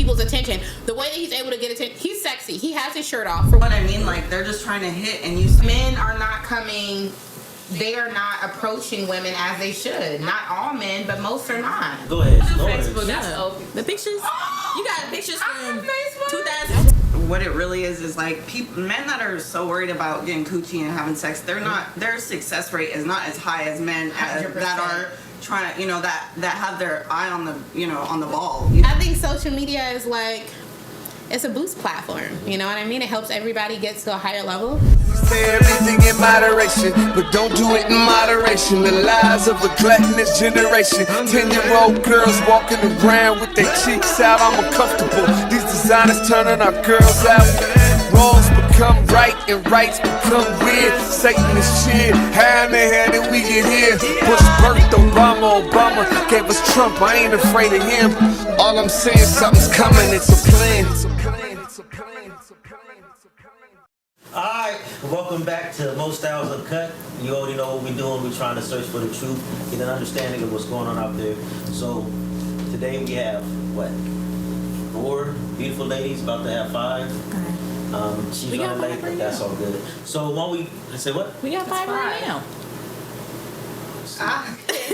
people's attention. The way that he's able to get attention, he's sexy. He has his shirt off. For what I mean, like they're just trying to hit, and men are not coming. They are not approaching women as they should. Not all men, but most are not. Go ahead. Facebook. That's open. The pictures. You got pictures from 2000. What it really is like men that are so worried about getting coochie and having sex. Their success rate is not as high as men that are trying to, that have their eye on the, on the ball. I think social media is like, it's a boost platform. You know what I mean? It helps everybody get to a higher level. Say everything in moderation, but don't do it in moderation. The lies of a gluttonous generation. 10-year-old girls walking around with their cheeks out. I'm uncomfortable. These designers turning our girls out. Wrongs become right and rights become weird. Satan is cheered. How in the hell did we get here? Bush birthed Obama gave us Trump. I ain't afraid of him. All I'm saying, something's coming. It's a plan. Alright, welcome back to Most Styles Uncut. You already know what we're doing. We're trying to search for the truth, get an understanding of what's going on out there. So, today we have, 4 beautiful ladies, about to have 5. She's running late, but that's all good. So, why we say what? We got 5 right now. You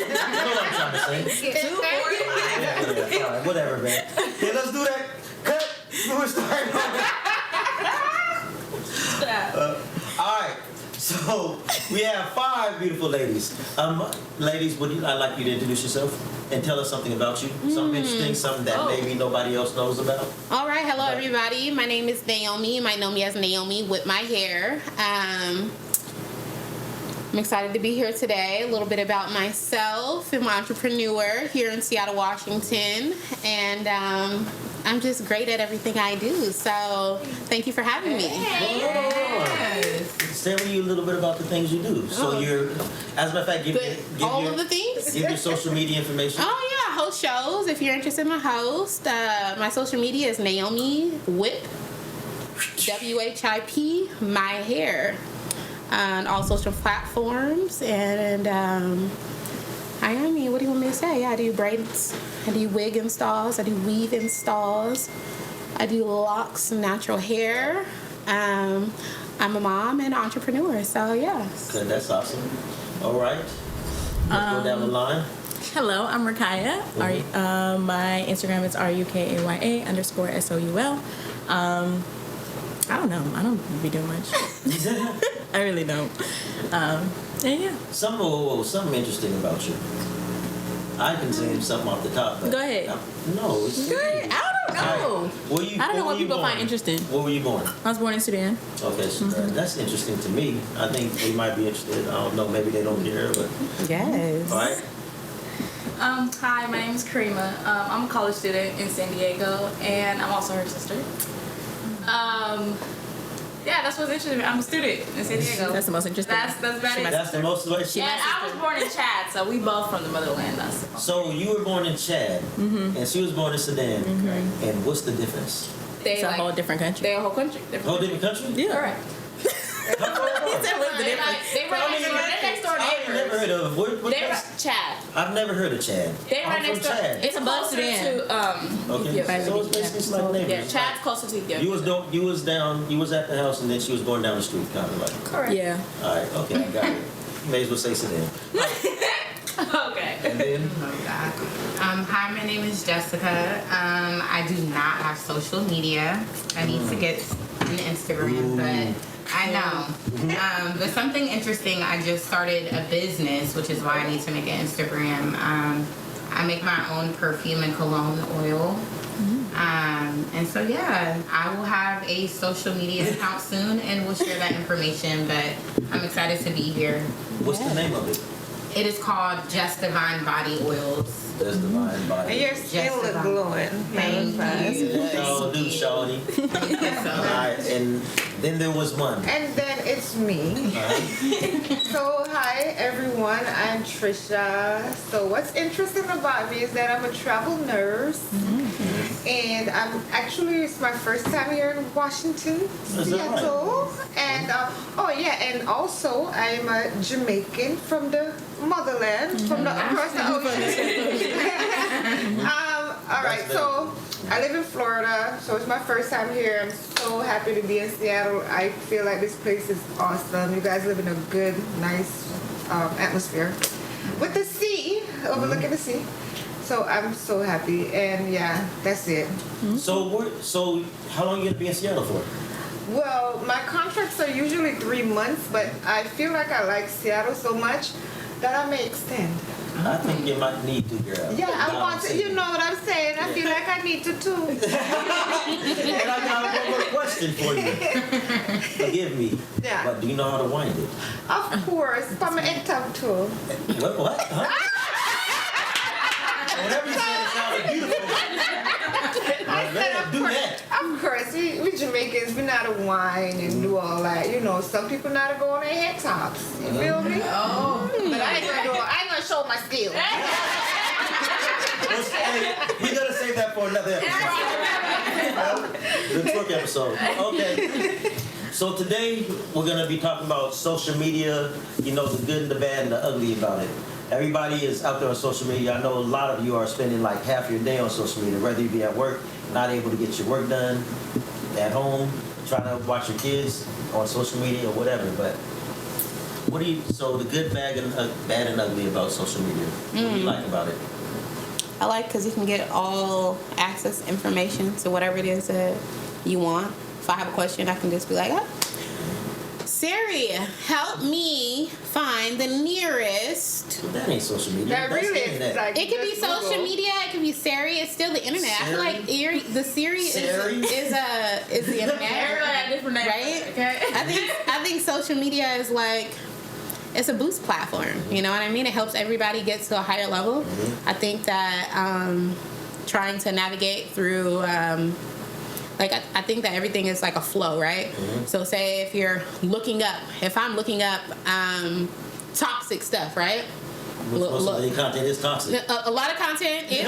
know what I'm trying to say. 2, 4, 5. Yeah, alright, whatever, man. Okay, let's do that. Cut. We're starting alright, so we have 5 beautiful ladies. Ladies, I'd like you to introduce yourself and tell us something about you. Something interesting, something that maybe nobody else knows about. All right, hello everybody. My name is Naomi. You might know me as Naomi with my hair. I'm excited to be here today. A little bit about myself. I'm an entrepreneur here in Seattle, Washington, and I'm just great at everything I do. So thank you for having me. Yes. Tell me a little bit about the things you do. So you're, as a matter of fact, give of the things. Give your social media information. Oh yeah, I host shows. If you're interested in my host, my social media is Naomi Whip, WHIP, my hair, on all social platforms. And I mean, what do you want me to say? Yeah, I do braids, I do wig installs, I do weave installs, I do locks, natural hair. I'm a mom and entrepreneur, so yeah. Okay, that's awesome. All right, let's go down the line. Hello, I'm Rukaya. My Instagram is RUKAYA_SOUL. I don't know. I don't be doing much. I really don't. And yeah. Something interesting about you. I can say something off the top. But go ahead. No, it's go ahead. I don't know. Right. I don't know what people find interesting. Where were you born? I was born in Sudan. Okay, so that's interesting to me. I think they might be interested. I don't know. Maybe they don't care, but yes. All right. Hi, my name is Karima. I'm a college student in San Diego, and I'm also her sister. Yeah, that's what's interesting. I'm a student in San Diego. That's the most interesting. That's about it. That's the most interesting. And I was born in Chad, so we both from the motherland. So you were born in Chad, and she was born in Sudan. And what's the difference? It's a whole different country. They're a whole country. Whole different country? Yeah. Correct. What's the difference? They run next door neighbors. I've never heard of Chad. I've never heard of Chad. They run next door. Chad. It's above Sudan. Okay. So it's basically like neighbors. Yeah, Chad's closer to Ethiopia. You was at the house and then she was going down the street, kind of like. Correct. Yeah. All right. Okay, I got it. You may as well say Sudan. Okay. And then. Hi, my name is Jessica. I do not have social media. I need to get an Instagram, but I know. But something interesting, I just started a business, which is why I need to make an Instagram. I make my own perfume and cologne oil. And so, yeah, I will have a social media account soon, and we'll share that information, but I'm excited to be here. What's the name of it? It is called Just Divine Body Oils. Just Divine Body. And your skin look glowing. Thank you. Oh, do shawty. Thank you so much. Alright, and then there was one. And then it's me. So, hi everyone, I'm Trisha. So, what's interesting about me is that I'm a travel nurse. And it's my first time here in Washington, Seattle. Right? And, and also I'm a Jamaican from the motherland, from across the ocean. All right, so I live in Florida, so it's my first time here. I'm so happy to be in Seattle. I feel like this place is awesome. You guys live in a good, nice atmosphere with the sea, overlooking the sea. So I'm so happy, and yeah, that's it. So how long you gonna be in Seattle for? Well, my contracts are usually 3 months, but I feel like I like Seattle so much that I may extend. I think you might need to, girl. Yeah, I want to. You know what I'm saying? I feel like I need to too. And I got one more question for you. Forgive me. Yeah. But do you know how to wind it? Of course, from an egg top tool. What? Huh? Whatever you said, it sounded beautiful. Do that. Of course, we Jamaicans, we know how to wine and do all that. You know, some people know how to go on their head tops. You feel me? Oh. But I ain't gonna show my skills. Hey, we gotta save that for another episode. The twerk episode. Okay. So today we're gonna be talking about social media. You know, the good and the bad and the ugly about it. Everybody is out there on social media. I know a lot of you are spending like half your day on social media, whether you be at work, not able to get your work done, at home, trying to watch your kids on social media or whatever. But so the good, bad, and ugly about social media. What do you like about it? I like because you can get all access information to whatever it is that you want. If I have a question, I can just be like, oh, Siri, help me find the nearest. That ain't social media. That That's really internet. is like It could be just social Google. media. It could be Siri. It's still the internet. I feel like the Siri is the internet, Everybody had different names. right? Okay. I think social media is like, it's a boost platform. You know what I mean? It helps everybody get to a higher level. Mm-hmm. I think that trying to navigate through. I think that everything is like a flow, right? Mm-hmm. So say if I'm looking up toxic stuff, right? Most of the content is toxic. A lot of content is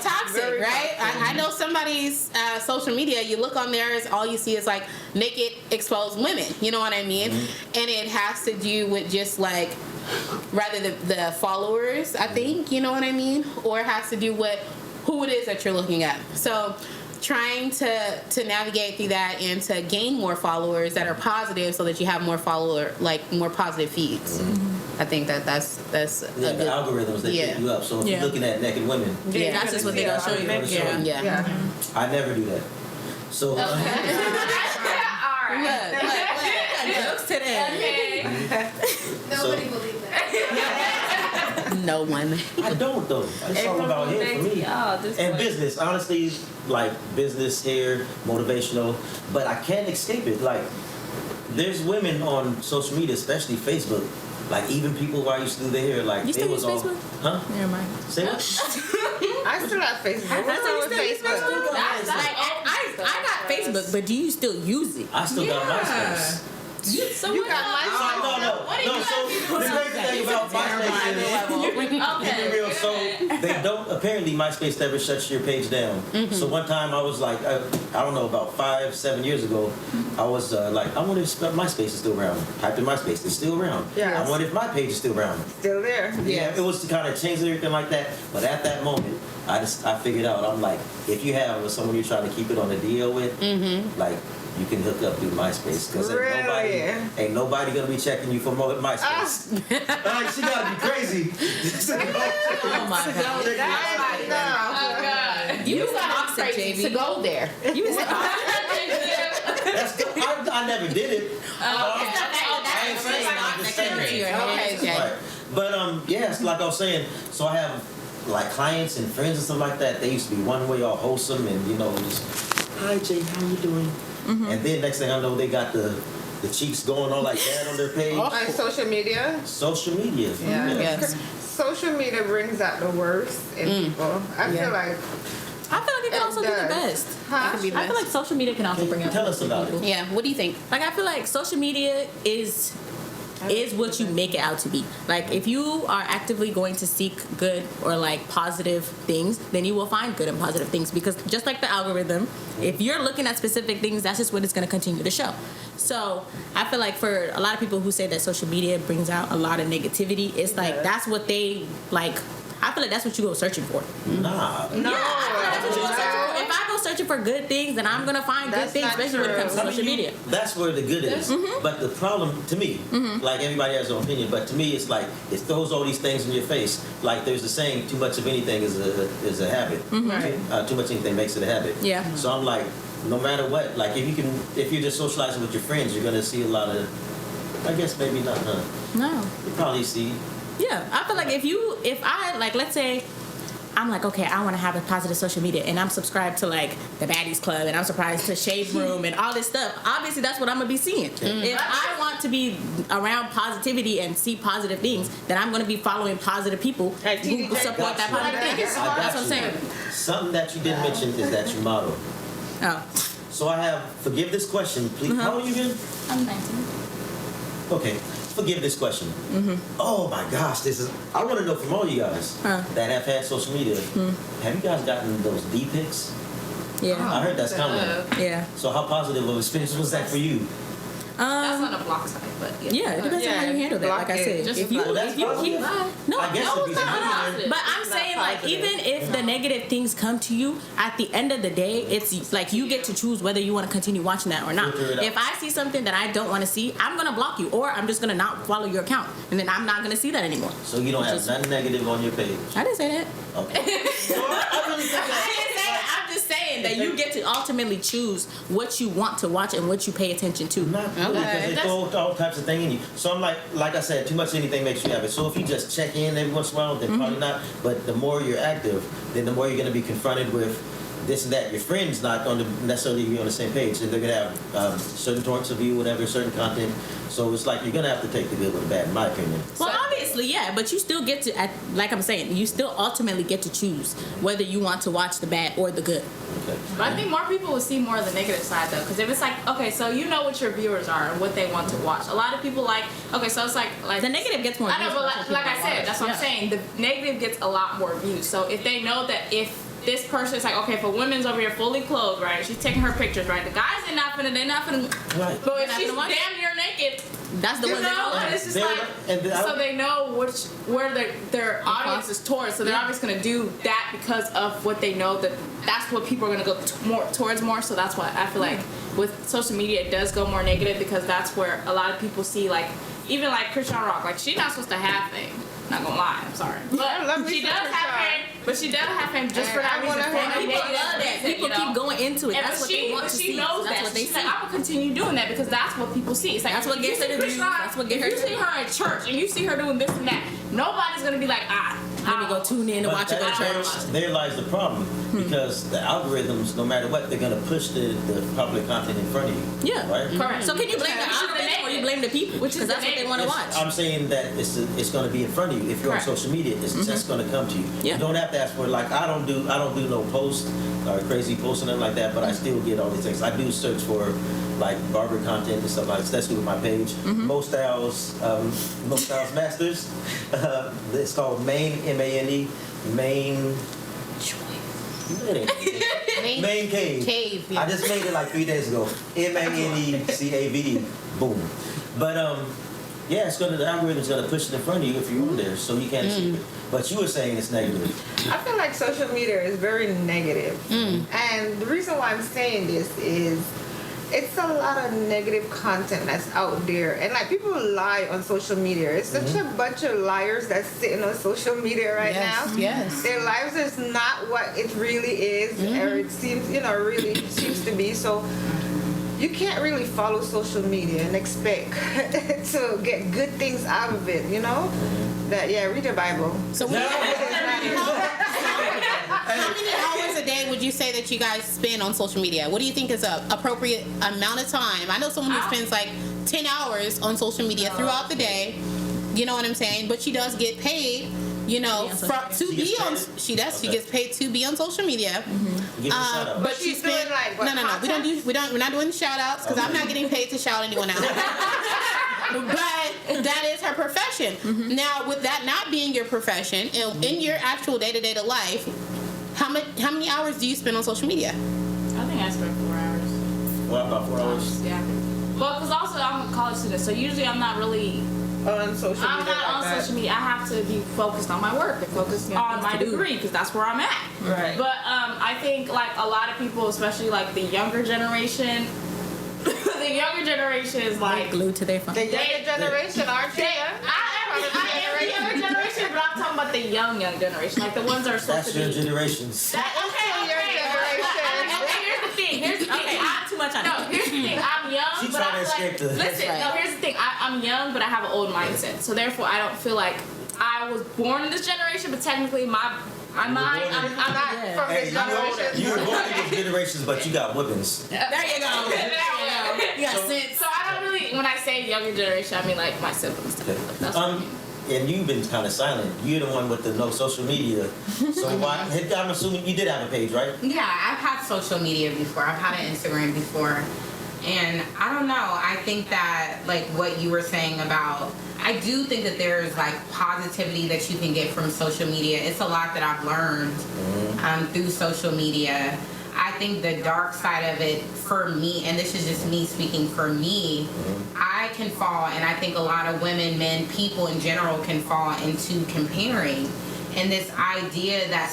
toxic, Very right? I know somebody's social media, you look on there, all you see is like naked, exposed women. You know what I mean? Mm-hmm. And it has to do with just like, rather the followers, I think, you know what I mean? Or it has to do with who it is that you're looking at. So trying to navigate through that and to gain more followers that are positive so that you have more more positive feeds. Mm-hmm. I think that's a Yeah, the good algorithms that pick you up. So if you're looking at naked women, Yeah, That's just what they're gonna show you. they're gonna show you. yeah. I never do that. So All right. Look, jokes today. Nobody believed that. No one. I don't though. It's all about him for me. And business, honestly, like business here, motivational, but I can't escape it. Like, there's women on social media, especially Facebook. Like even people who I used to do their hair, like You they still was use all, Facebook? huh? Never mind. Say what? I still have Facebook. What's wrong with Facebook? I got Facebook, but do you still use it? I still got MySpace. So You what? got my No. So the crazy thing about MySpace is, to be real, so they don't. Apparently, MySpace never shuts your page down. So one time I was like, I don't know, about 5-7 years ago, I was like, I wonder if MySpace is still around. Typed in MySpace, it's still around. Yes. I wonder if my page is still around. Still there. Yeah, it was to kind of change everything like that. But at that moment, I figured out. I'm like, if you have someone you're trying to keep it on the DL with, like, you can hook up through MySpace because Really? ain't nobody gonna be checking you for MySpace. Like, she gotta be crazy. Oh my god. Oh God. You was toxic, crazy JB. to go there. You was I never did it. I ain't saying it, I'm just saying it. Okay, Jay. Right. But yes, like I was saying, so I have like clients and friends and stuff like that. They used to be one way, all wholesome and just, hi Jay, how you doing? And then next thing I know, they got the cheeks going on like that on their page. On social media. Social media. Yeah. Yes. Social media brings out the worst in people. I feel like. I feel like it can also be the best. Huh? It can be I feel like social media can also bring out Tell the us best in about people. it. Yeah. What do you think? Like I feel like social media is what you make it out to be. Like if you are actively going to seek good or like positive things, then you will find good and positive things because just like the algorithm, if you're looking at specific things, that's just what it's going to continue to show. So I feel like for a lot of people who say that social media brings out a lot of negativity, it's like that's what they like. I feel like that's what you go searching for. Nah. No. That's what you go searching for. If I go searching for good things, then I'm gonna find That's good things, not especially when it comes to I mean, social media. That's where the good is. But the problem to me, like everybody has their own opinion, but to me it's like it throws all these things in your face. Like there's the saying, too much of anything is a habit. Right. Too much of anything makes it a habit. Yeah. So I'm like, no matter what, like if you're just socializing with your friends, you're gonna see a lot of, I guess maybe not, No. you probably see. Yeah, I feel like if I like, let's say, I'm like, okay, I want to have a positive social media, and I'm subscribed to like the Baddies Club, and I'm subscribed to Shade Room and all this stuff. Obviously, that's what I'm gonna be seeing. If I want to be around positivity and see positive things, then I'm gonna be following positive people who support that positive thing. I got That's what I'm you. saying. Something that you didn't mention is that you model. Oh, So I have, forgive this question, please. How old are you again? I'm 19. Okay, forgive this question. Oh my gosh, I want to know from all you guys that have had social media, have you guys gotten those D pics? yeah, I heard that's coming. yeah. So how positive of an experience was that for you? That's on a block site, but Yeah, it depends on how you handle that. Like I said, Just if you Well, that's keep positive. no, I guess no, if it's he's not. a millionaire. But I'm saying, like, even if the negative things come to you, at the end of the day, it's like you get to choose whether you want to continue watching that or not. Filter it out. If I see something that I don't want to see, I'm gonna block you, or I'm just gonna not follow your account, and then I'm not gonna see that anymore. So you don't have nothing negative on your page? I didn't say that. Okay. I didn't say that. I'm just saying that you get to ultimately choose what you want to watch and what you pay attention to. Not really, because they throw all types of things in you. So I'm like I said, too much of anything makes you habit. So if you just check in every once in a while, then probably not. But the more you're active, then the more you're going to be confronted with this and that. Your friends not going to necessarily be on the same page, and they're going to have certain points of view, whatever, certain content. So it's like you're going to have to take the good with the bad, in my opinion. Well, obviously, yeah, but you still get to, like I'm saying, you still ultimately get to choose whether you want to watch the bad or the good. Okay. But I think more people will see more of the negative side though, because if it's like, okay, so you know what your viewers are and what they want to watch. A lot of people like, okay, so it's like The negative gets more I know, views, but that's what like I people said, watch. that's what I'm saying. The negative gets a lot more views. So if they know that if this person is like, okay, if a woman's over here fully clothed, right? She's taking her pictures, right? The guys they're not finna. Right. But if not she's finna watch it. damn near naked, That's the you one that know, follow. and it's just They're- like, and I- so they know where their audience is towards. So they're obviously gonna do that because of what they know that's what people are gonna go towards more. So that's why I feel like with social media it does go more negative because that's where a lot of people see like even like Christian Rock, like she's not supposed to have fame. Not gonna lie, I'm sorry, I love but me she some does have Christian. fame. But she does have fame just for that I reason. wanna for have- a People negative love that. reason, People you know? keep going into it. And That's what they want to she see. knows That's that. what they She's see. like, I'm gonna continue doing that because that's what people see. It's like That's what if you gets her see the Chris views. Rock, That's what gets her if you the see her at church and you see her doing this and that, nobody's gonna be like, Let me go tune in and watch it But go to church. there lies the problem, because the algorithms, no matter what, they're going to push the popular content in front of you. Yeah. Right? Correct. So can you blame the Which is the algorithm or you negative. blame the people? Which is Because the that's what they want to It's- watch. I'm saying that it's going to be in front of you. If you're Correct. on social media, it's just going to come to you. Yeah. You don't have to ask for it. Like I don't do no posts or crazy posts and nothing like that, but I still get all these things. I do search for like barber content and stuff like that, especially with my page. Most Styles Masters. It's called Maine, M-A-N-E, Maine. Main Cave. Cave, yeah. I just made it like 3 days ago. M-A-N-E-C-A-V-E. Boom. But yeah, the algorithm's gonna push it in front of you if you're on there, so you can't see it. But you were saying it's negative. I feel like social media is very negative. And the reason why I'm saying this is it's a lot of negative content that's out there. And like people lie on social media. It's such a bunch of liars that's sitting on social media right now. Yes. Their lives is not what it really is, or it seems, really seems to be. So you can't really follow social media and expect to get good things out of it, read your Bible. So how many hours a day would you say that you guys spend on social media? What do you think is a appropriate amount of time? I know someone who spends like 10 hours on social media throughout the day. You know what I'm saying? But she does get paid. She gets paid? She gets paid to be on social media. Give it a shout out. But she's she spent doing, like, what, no. We're not doing shout outs because I'm not getting paid to shout anyone out. But that is her profession. Now, with that not being your profession, in your actual day-to-day life, how many hours do you spend on social media? I think I spend 4 hours. What, about 4 hours? Yeah. Well, because also I'm a college student, so usually I'm not really on social media? I'm not on like that? social media. I have to be focused on my work and focused on my degree because that's where I'm at. Right. But I think like a lot of people, especially like the younger generation, the younger generation is like Glued to their phone. The younger generation, aren't you? I am the younger generation, but I'm talking about the young generation, like the ones that are supposed That's to your be. generations. Here's the thing. I'm too much on No, here's the thing. I'm young, She's but trying to I'm escape like, the- listen. Right. No, here's the thing. I'm young, but I have an old mindset. So therefore, I don't feel like I was born in this generation. But technically, my mind, I'm Not from Hey, this you were generation. born in those generations, but you got whippings. There you go. You got sense. So I don't really, when I say younger generation, I mean like my siblings. That's what I mean. And you've been kind of silent. You're the one with the no social media. So why? I'm assuming you did have a page, right? Yeah, I've had social media before. I've had an Instagram before. And I don't know. I think that, like, what you were saying about, I do think that there's, like, positivity that you can get from social media. It's a lot that I've learned through social media. I think the dark side of it for me, and this is just me speaking for me, I can fall, and I think a lot of women, men, people in general can fall into comparing. And this idea that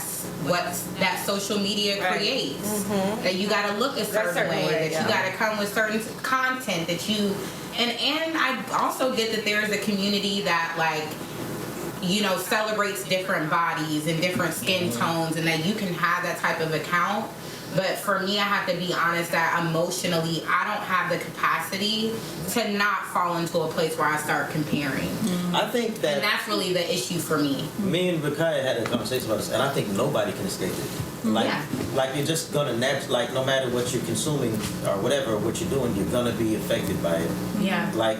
social media creates, that you got to look a certain way, that you got to come with certain content that you, and I also get that there's a community that like, you know, celebrates different bodies and different skin tones, and that you can have that type of account. But for me, I have to be honest that emotionally, I don't have the capacity to not fall into a place where I start comparing. I think And that that's really the issue for me. me and Rukaya had a conversation about this, and I think nobody can escape it. Like, Yeah. like you're just gonna like no matter what you're consuming or whatever what you're doing, you're gonna be affected by it. Yeah. Like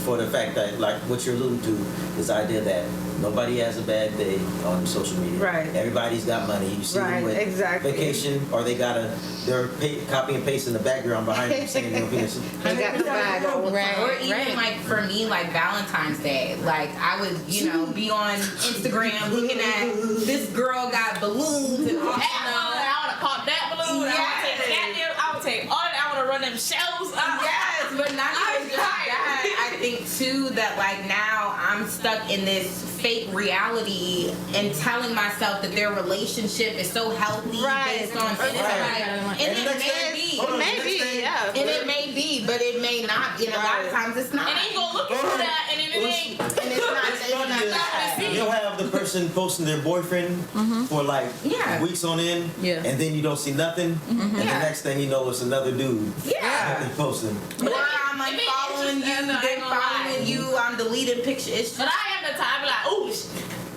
for the fact that like what you're alluding to is the idea that nobody has a bad day on social media. Right. Everybody's got money. You see them Right, with exactly. vacation, or they're copy and paste in the background behind them saying they're being. They got the bag all the time. Or even like for me, like Valentine's Day, like I would, you know, be on Instagram looking at this girl got balloons and all, I want to pop that balloon. I want to take the catnip. I want to take all of that. I want to run them shells. Yes, but not even just that. I think too that like now I'm stuck in this fake reality and telling myself that their relationship is so healthy based on Instagram. And it may be. Hold on, Maybe, next thing- yeah. And it may be, but it may not be. And a lot of times it's not. And then you go looking for that, and if it ain't, And it's not. What's funny is that. you'll have the person posting their boyfriend for like Yeah. weeks on end, Yeah. and then you don't see nothing, and the Yeah. next thing you know, it's another dude that Yeah. they posting. Or I'm like following you, then following you, I'm deleting pictures. It's but just, I am the type like, oh,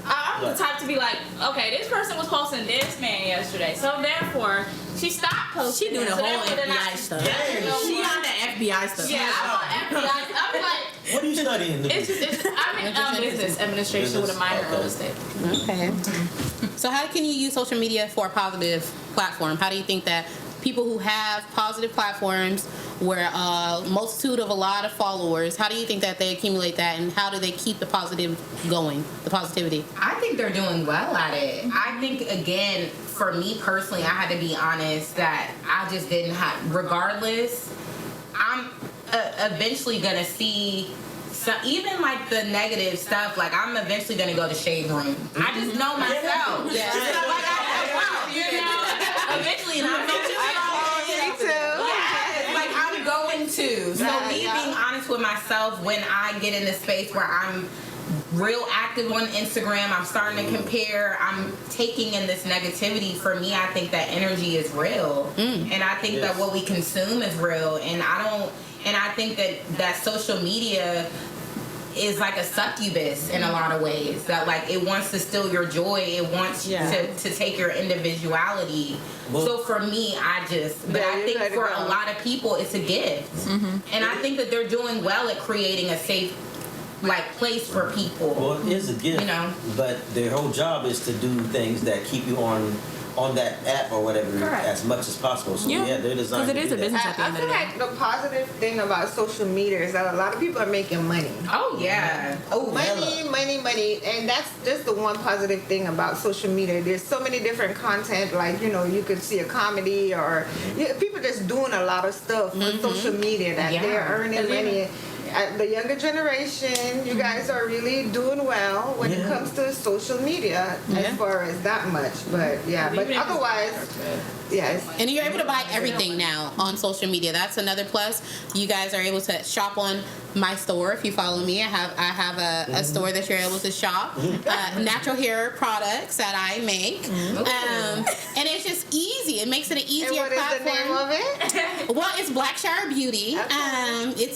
I'm the type to be like, okay, this person was posting this man yesterday, so therefore she stopped posting. She doing the so whole therefore then FBI stuff. Dang. She on the FBI stuff. Yeah, I'm on FBI. I'm like, What are you studying? I'm in business administration with a minor in real estate. Okay. So how can you use social media for a positive platform? How do you think that people who have positive platforms where a multitude of a lot of followers, how do you think that they accumulate that, and how do they keep the positive going, the positivity? I think they're doing well at it. I think, again, for me personally, I had to be honest that I just didn't have, regardless, I'm eventually going to see, so even like the negative stuff, like I'm eventually going to go to shade room. I just know myself. Yeah. Like eventually, and I'm going to. Me too. Yes, like I'm going to. So me being honest with myself when I get in the space where I'm real active on Instagram, I'm starting to compare, I'm taking in this negativity. For me, I think that energy is real. And I think that what we consume is real. And I think that social media is like a succubus in a lot of ways, that like it wants to steal your joy, it wants to take your individuality. So for me, I think for a lot of people it's a gift. And I think that they're doing well at creating a safe like place for people. Well, it is a gift, You know. but their whole job is to do things that keep you on that app or whatever as much as possible. So they're designed because it to is do a that. business at the I end of feel the day. like the positive thing about social media is that a lot of people are making money. Oh yeah. Oh Money, and that's just the one positive thing about social media. There's so many different content, like, you know, you could see a comedy or people just doing a lot of stuff on social media that they're earning money. the younger generation, you guys are really doing well when it comes to social media as far as that much. But but otherwise, yes. And you're able to buy everything now on social media. That's another plus. You guys are able to shop on my store. If you follow me, I have a store that you're able to shop. Natural hair products that I make. And it's just easy. It makes it an easier And what platform. is the name of it? Well, it's Blackshire Beauty.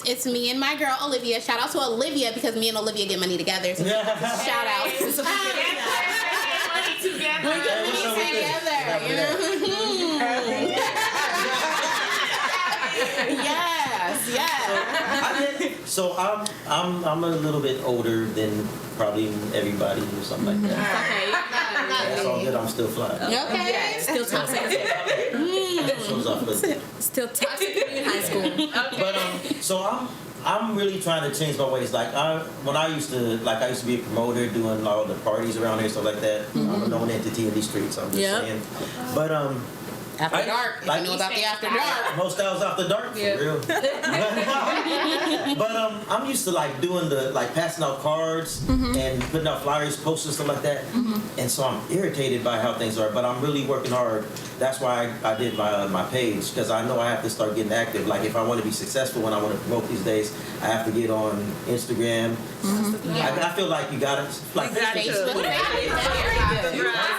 It's me and my girl Olivia. Shout out to Olivia because me and Olivia get money together. So shout out. We get money together. You know? Yes. So I'm a little bit older than probably everybody or something like that. That's all good. I'm still fly. Okay. Still toxic. Shows off a little bit. Still toxic in high school. But so I'm really trying to change my ways. Like when I used to be a promoter doing all the parties around here, stuff like that. I'm a known entity in these streets. I'm just saying. But After dark. If you know about the after dark. Most styles after dark, for real. But I'm used to like doing passing out cards and putting out flyers, posters, stuff like that. And so I'm irritated by how things are. But I'm really working hard. That's why I did my page, because I know I have to start getting active. Like if I want to be successful when I want to promote these days, I have to get on Instagram. I feel like you gotta Facebook. Isn't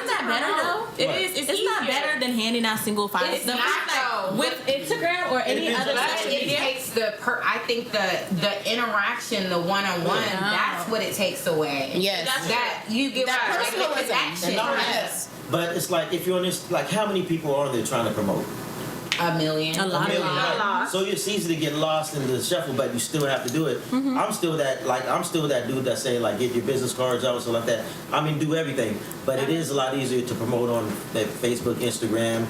that better though? It's not better than handing out single files. It's not though. With Instagram or any other social It media. takes I think the interaction, the one-on-one, that's what it takes away. Yes. That you give That out, like, the personalism. connection. Yes. But it's like if you're on this, like how many people are there trying to promote? A million. A lot. Right? So it's easy to get lost in the shuffle, but you still have to do it. I'm still that dude that say like get your business cards out, so like that. I mean, do everything, but it is a lot easier to promote on Facebook, Instagram.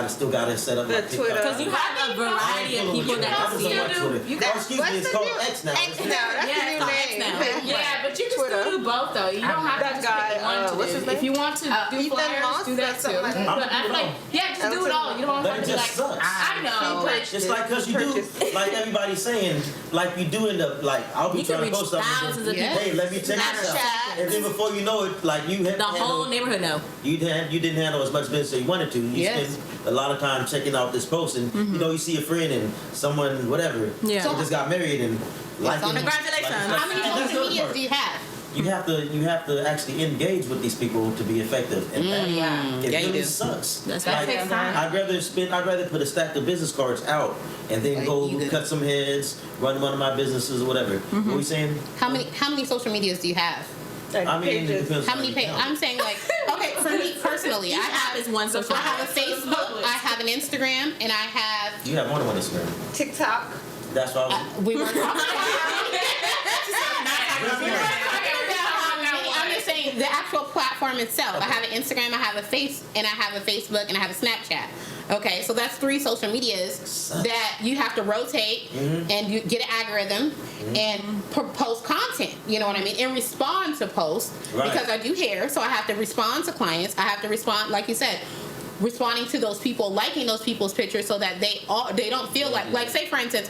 Still gotta set up my Twitter. Because you have a variety of people that can see it. Excuse me, it's called X now. X now. That's the new name. Yeah, but you can still do both though. You don't have to just pick one to what's do. his name? If you want to do Ethan flyers, Moss do that or something too. like that. But I feel like just do it all. You don't But have it to just like. sucks. I know, but It's like because you do, like everybody's saying, like you do end up like I'll be You can trying to post reach something. thousands of Hey, people. let me check this out. Snapchat. And then before you know it, like you The whole neighborhood know. you didn't handle as much business as you wanted to. You spend a lot of time checking out this post, and you know you see a friend and someone whatever Yeah. who just got married and like Congratulations. How many social medias do you have? You have to actually engage with these people to be effective, and it Yeah, you really do. sucks. That's Like, right. takes time. I'd rather put a stack of business cards out and then Like go you do. cut some heads, run one of my businesses or whatever. What were we saying? How many social medias do you have? I mean, it depends How on many how you pages? count. I'm saying like, okay, for me personally, I Each app have is one social I have a media. Facebook, I have an Instagram, and I have. You have more than one Instagram. TikTok. That's why I was. We were talking about. I'm just saying the actual platform itself. I have an Instagram, I have a Facebook, and I have a Snapchat. Okay, so that's 3 social medias that you have to rotate and you get an algorithm and post content. You know what I mean? And respond to posts because I do hair, so I have to respond to clients. I have to respond, like you said, responding to those people, liking those people's pictures, so that they don't feel like say for instance,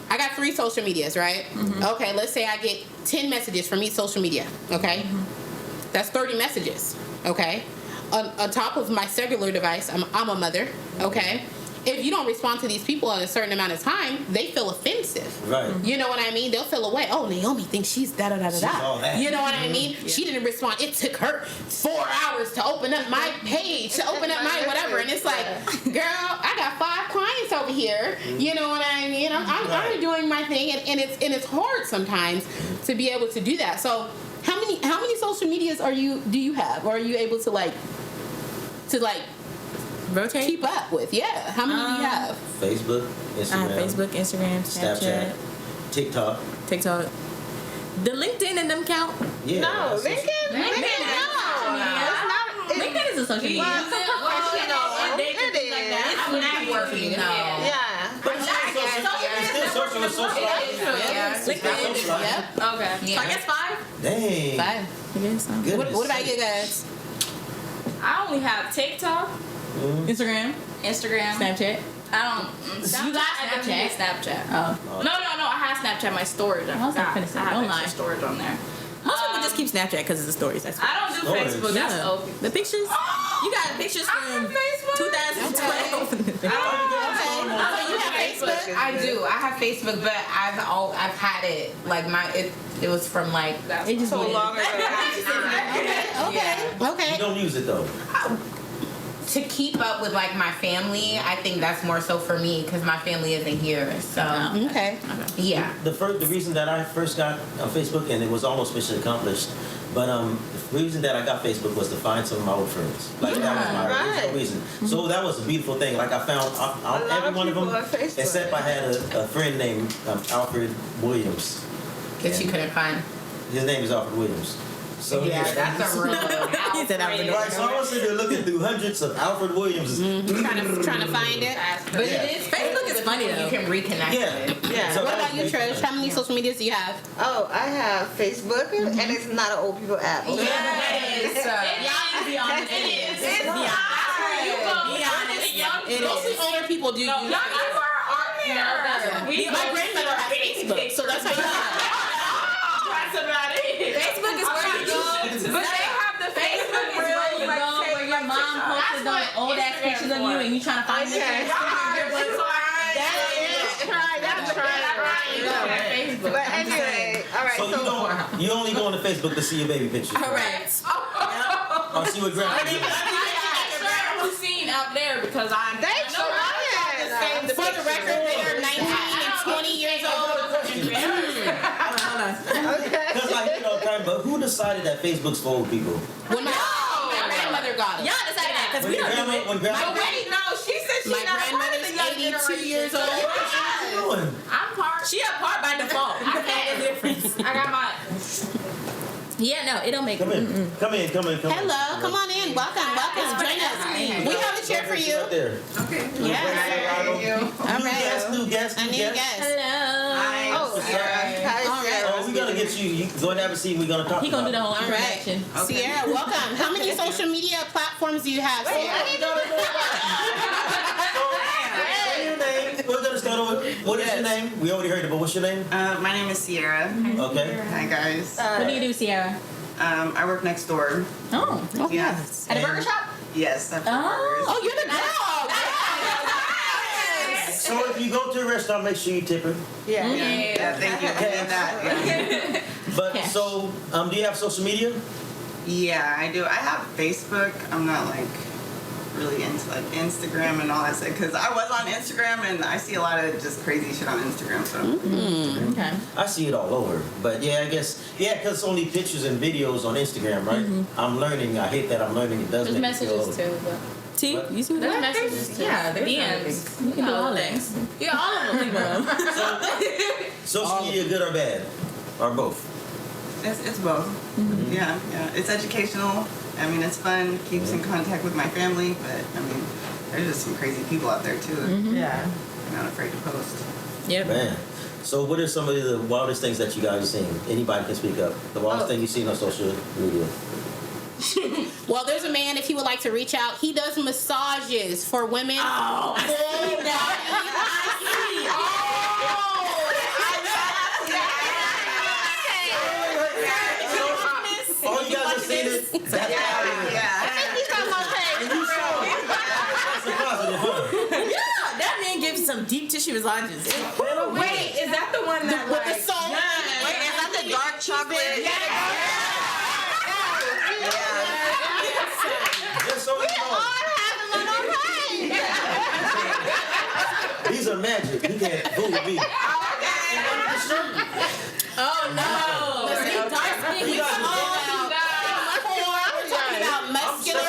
I got 3 social medias, right? Okay, let's say I get 10 messages from each social media. Okay, that's 30 messages. Okay. On top of my cellular device, I'm a mother, okay? If you don't respond to these people in a certain amount of time, they feel offensive. Right. You know what I mean? They'll feel away. Oh, Naomi thinks she's She's all that. You know what I mean? She didn't respond. It took her 4 hours to open up my page, to open up my whatever. And it's like, girl, I got 5 clients over here. You know what I mean? I'm doing my thing, and it's hard sometimes to be able to do that. So how many social medias do you have, or are you able to Rotate. keep up with? Yeah. How many do you have? Facebook, Instagram, Facebook, Instagram, Snapchat, TikTok. TikTok. The LinkedIn and them count? Yeah. No, that's- LinkedIn. No. It's not. LinkedIn is a social media. Well, it's a professional. It is. It's networking, though. Yeah. But it's still social. It's still social. LinkedIn. Yep. Okay. So I guess 5. Dang. 5. Goodness. What about you guys? I only have TikTok, Instagram, Snapchat. I don't. You got I definitely use Snapchat. Oh. No. I have Snapchat my storage. I was forgot. gonna say, I have don't extra lie. storage on there. Most people just keep Snapchat because of the stories. That's I don't do Storage. Facebook. That's Yeah. old. The pictures. You got pictures I have from Facebook. 2012. Okay. So you have Facebook? I do. I have Facebook, but I've had it like it was from like It just So went- long ago. Okay. You don't use it though. to keep up with like my family. I think that's more so for me because my family isn't here. So Okay. yeah. The reason that I first got on Facebook, and it was almost mission accomplished, but the reason that I got Facebook was to find some of my old friends. Like that was my original reason. So that was a beautiful thing. Like I found every one of them, except I had a friend named Alfred Williams. That you couldn't find. His name is Alfred Williams. So Yeah, that's a real. He said Alfred Right, so I was sitting there looking through hundreds of Alfred Williams. Trying to find it. But it is Facebook is funny though. You can reconnect Yeah. with. Yeah. So What that about you, was- Trish? How many social medias do you have? Oh, I have Facebook, and it's not an old people app. Yes. Y'all be honest. It is. Be honest. It Mostly is. older people do use Y'all Facebook. My grandmother has Facebook, so that's how you know. That's about it. Facebook is where you go. But they have the Facebook Where you go, where your mom posted those old ass pictures of you and you trying to find it. But anyway, all right. So you only go on to Facebook to see your baby pictures. Correct. Or see what grandma did. Who's seen out there because I They trying. For the record, they are 19 and 20 years old. Okay. Because but who decided that Facebook's for old people? When my grandmother got it. Y'all decided that because we don't do it. When grandma, Wait, no, she said she's My grandmother's 82 years old. what you doing? I'm part. She a part by default. I can't the difference. I got my. Yeah, no, it don't make Come in. Come in. Hello, come on in. Welcome. Join us. We have a chair for you. Right there. Yeah. All right. New guest. I need a guest. Hello. Oh, Sierra. Hi, All right. Sierra. Oh, we're gonna get you. You go and have a seat. We're gonna talk. He gonna do the whole All right. introduction. Sierra, welcome. How many social media platforms do you have, Sierra? We're gonna start over. What is your name? We already heard it, but what's your name? My name is Sierra. Okay. Hi guys. What do you do, Sierra? I work next door. Oh. Yeah. At a burger shop? Yes. I Oh, you're the girl. So if you go to a restaurant, make sure you tip her. Yeah. Yeah. Thank you. I did that. Yeah. But Cash. so, do you have social media? Yeah, I do. I have Facebook. I'm not like really into like Instagram and all that stuff because I was on Instagram and I see a lot of just crazy shit on Instagram. So Okay. I see it all over. But yeah, I guess because it's only pictures and videos on Instagram, right? I'm learning. I hate that I'm learning. It does There's make me feel messages old. too, but T, you see what there's that? messages too. Yeah, there's DMs. You can do all that. Yeah, all of them. Social media, good or bad, or both? it's both. Yeah. It's educational. I mean, it's fun. Keeps in contact with my family. But I mean, there's just some crazy people out there too. Yeah. I'm not afraid to post. Yep. Man. So what are some of the wildest things that you guys have seen? Anybody can speak up. The wildest thing you've seen on social media. Well, there's a man, if he would like to reach out, he does massages for women. Oh, I see that. Oh, you guys have seen it? That's a positive, huh? Yeah, that man gives some deep tissue massages. Wait, is that the one that With the like? soul. Wait, is that the dark chocolate? Just so you know. These are magic. You can't fool with me. Oh no! Let's see, dark skin. You guys We're talking about muscular.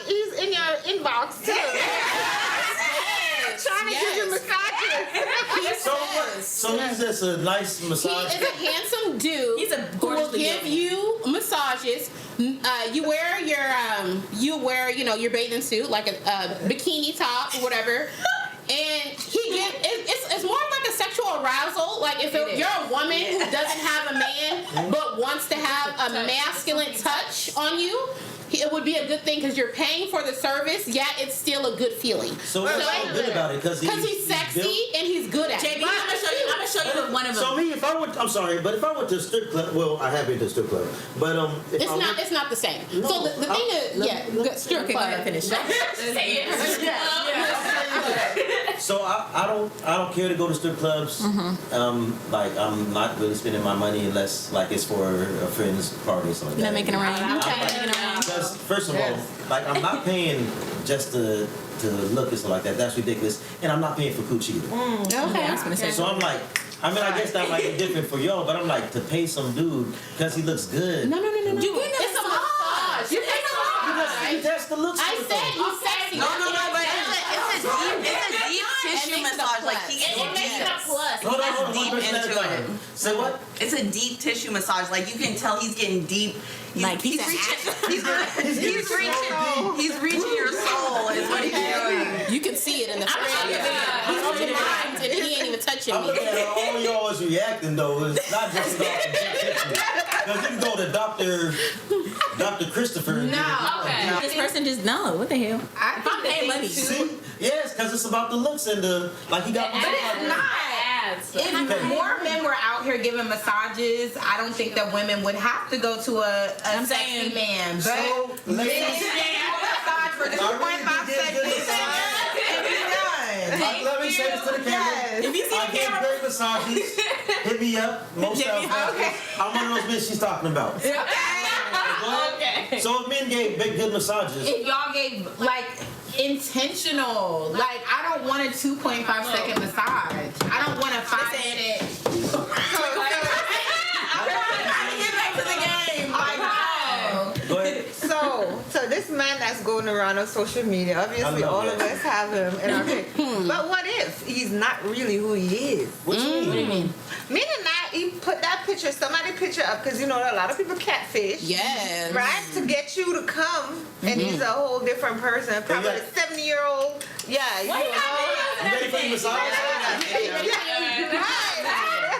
He's in your inbox too. Trying to give you massages. So he's just a nice He massage. is a handsome dude. He's a who will gorgeous give looking you massages. You wear your bathing suit, like a bikini top or whatever. And it's more of like a sexual arousal. Like if you're a woman who doesn't have a man but wants to have a masculine touch on you, it would be a good thing because you're paying for the service. Yeah, it's still a good feeling. So what's so good about it? Because he's sexy and he's good at it. JB, I'm gonna show you one of them. So me, if I went, I'm sorry, but if I went to a strip club, well, I have been to a strip club, but it's not the same. No, so the thing is, strip Okay, go club. ahead, finish. So I don't care to go to strip clubs. Like I'm not really spending my money unless like it's for a friend's party or something. You're like not that. making a rain. Because first of all, like I'm not paying just to look and stuff like that. That's ridiculous. And I'm not paying for coochie either. Okay. I was gonna say. So I'm like, I mean, I guess that might be different for y'all, but I'm like, to pay some dude because he looks good. No. You getting It's a massage. You're getting a massage. That's the looks. I said he's sexy. No, but it's a deep tissue massage. Like It makes it a plus. Hold on, deep one person at a into time. it. Say what? It's a deep tissue massage. Like you can tell he's getting deep. He's reaching your soul. Is what he's doing. You can see it in the He's open mind and he ain't even touching I'm me. looking at all y'all is reacting though. It's not just about because you can go to Dr. Christopher. Okay. This person just no. What the hell? If I'm paying money. See? Yes, because it's about the looks and the like. He got. But it's not. If more men were out here giving massages, I don't think that women would have to go to a sexy man. But So, men massage for 2.5 seconds and be done. let me say this to the camera. If you see I the get camera, great massages. Hit me up. Most of I'm one of those men she's talking about. Okay. So if men gave big good massages, If y'all gave like intentional, like I don't want a 2.5 second massage. I don't want a 5 minute. I'm trying to get back to the game. Like, no. go ahead. So this man that's going around on social media, obviously I love all that. of us have him in our pic. But what if he's not really who he is? What you mean? What do you mean? Meaning that he put that picture, somebody picture up, because you know a lot of people catfish. Yes. Right? To get you to come, and he's a whole different person. Probably a 70-year-old. Yeah. Why you got You ready for the massage?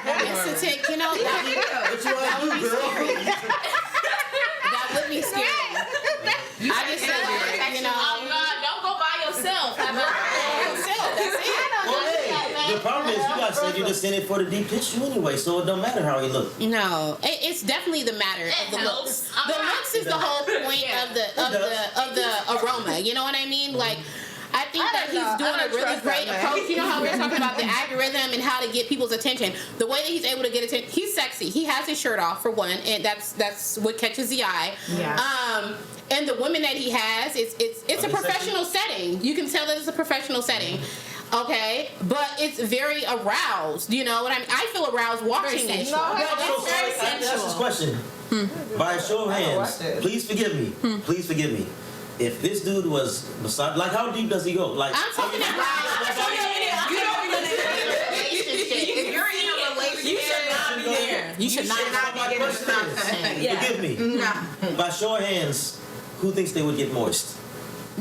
Yes, to take, you know, What you want to do, girl? that would be scary. I just said that, you know. Oh God, don't go by yourself. Well, hey, the problem is you guys said you just in it for the deep tissue anyway, so it don't matter how he look. No, it's definitely the matter of the looks. The looks is the whole point of the aroma. You know what I mean? Like, I think that he's doing a really great approach. You know how we were talking about the algorithm and how to get people's attention. The way that he's able to get attention, he's sexy. He has his shirt off for one, and that's what catches the eye. Yeah. And the women that he has, it's a professional setting. You can tell that it's a professional setting. Okay, but it's very aroused. You know what I mean? I feel aroused watching this. No, So sorry, I asked this question. By a show of hands, please forgive me. Please forgive me. If this dude was massage, like how deep does he go? Like I'm talking about. You don't even relationship. If you're in a relationship, You should not be there. You should not not my be getting question massage. is, forgive me. No. By show of hands, who thinks they would get moist?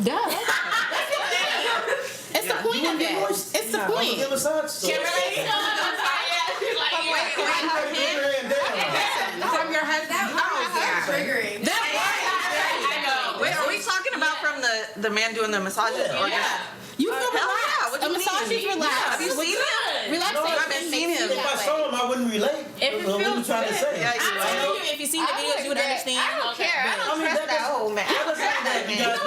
Duh. It's the point of that. It's the I'm gonna point. get a massage. So. From your husband. Oh, yeah. Triggering. Wait, are we talking about from the man doing the massages or just? You feel Hell yeah, what relaxed. do A you massage mean? is relaxed. Have you seen it? Relaxation I haven't seen makes him. you If I that way. saw him, I wouldn't relate. If it What are you feels trying to good. say? Yeah, I'm telling you, if you seen the videos, you would understand. I don't care. I don't I mean, trust that whole man. I don't trust that You man. guys,